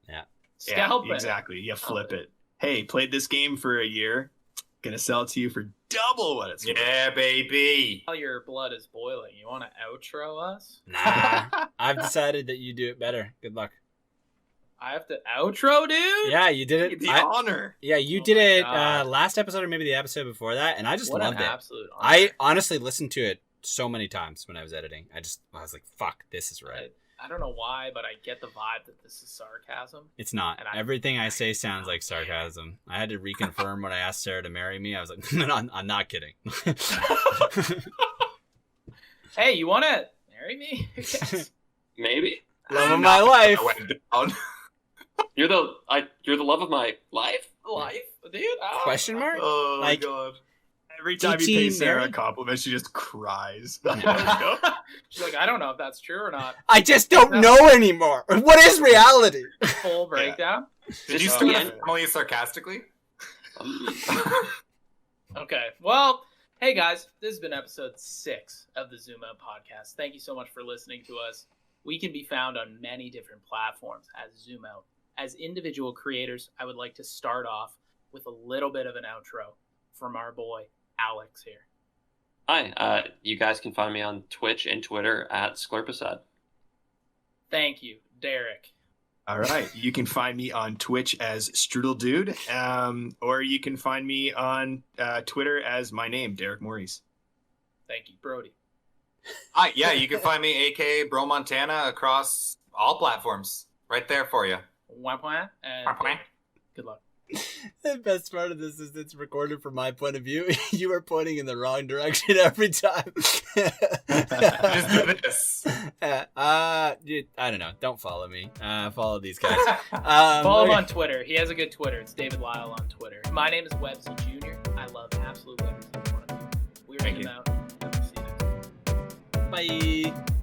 Yeah.
Scalp it.
Exactly. You flip it. Hey, played this game for a year. Gonna sell it to you for double what it's worth.
Yeah, baby.
While your blood is boiling, you want to outro us?
Nah. I've decided that you do it better. Good luck.
I have to outro, dude?
Yeah, you did it.
The honor.
Yeah, you did it last episode or maybe the episode before that, and I just loved it.
Absolute honor.
I honestly listened to it so many times when I was editing. I was like, fuck, this is right.
I don't know why, but I get the vibe that this is sarcasm.
It's not. Everything I say sounds like sarcasm. I had to reconfirm when I asked Sarah to marry me. I was like, no, I'm not kidding.
Hey, you want to marry me? Yes.
Maybe.
Love of my life.
You're the love of my life?
Life, dude? Oh.
Question mark?
Oh my
Like-
god.
Every time you pay
DT
Sarah a
Mary?
compliment, she just cries.
She's like, I don't know if that's true or not.
I just don't know anymore. What is reality?
Full breakdown.
Did you
Just
start
the
a
end.
family sarcastically?
Okay. Well, hey guys, this has been episode 6 of the ZoomOut podcast. Thank you so much for listening to us. We can be found on many different platforms as ZoomOut. As individual creators, I would like to start off with a little bit of an outro from our boy Alex here.
Hi, you guys can find me on Twitch and Twitter at Sklurpasad.
Thank you, Darik.
All right. You can find me on Twitch as Strudel Dude, or you can find me on Twitter as my name, Darik Maurice.
Thank you, Brody.
Yeah, you can find me, aka Bro Montana, across all platforms. Right there for you.
Wah, wah, and good luck.
The best part of this is it's recorded from my point of view. You are pointing in the wrong direction every time.
Just do this.
I don't know. Don't follow me. Follow these guys.
Follow him
okay.
on Twitter. He has a good Twitter. It's David Lyle on Twitter. My name is Websy Jr. I love absolutely every single one of you. We're
Thank
Zoom
you.
out. And we'll see you next time.
Bye.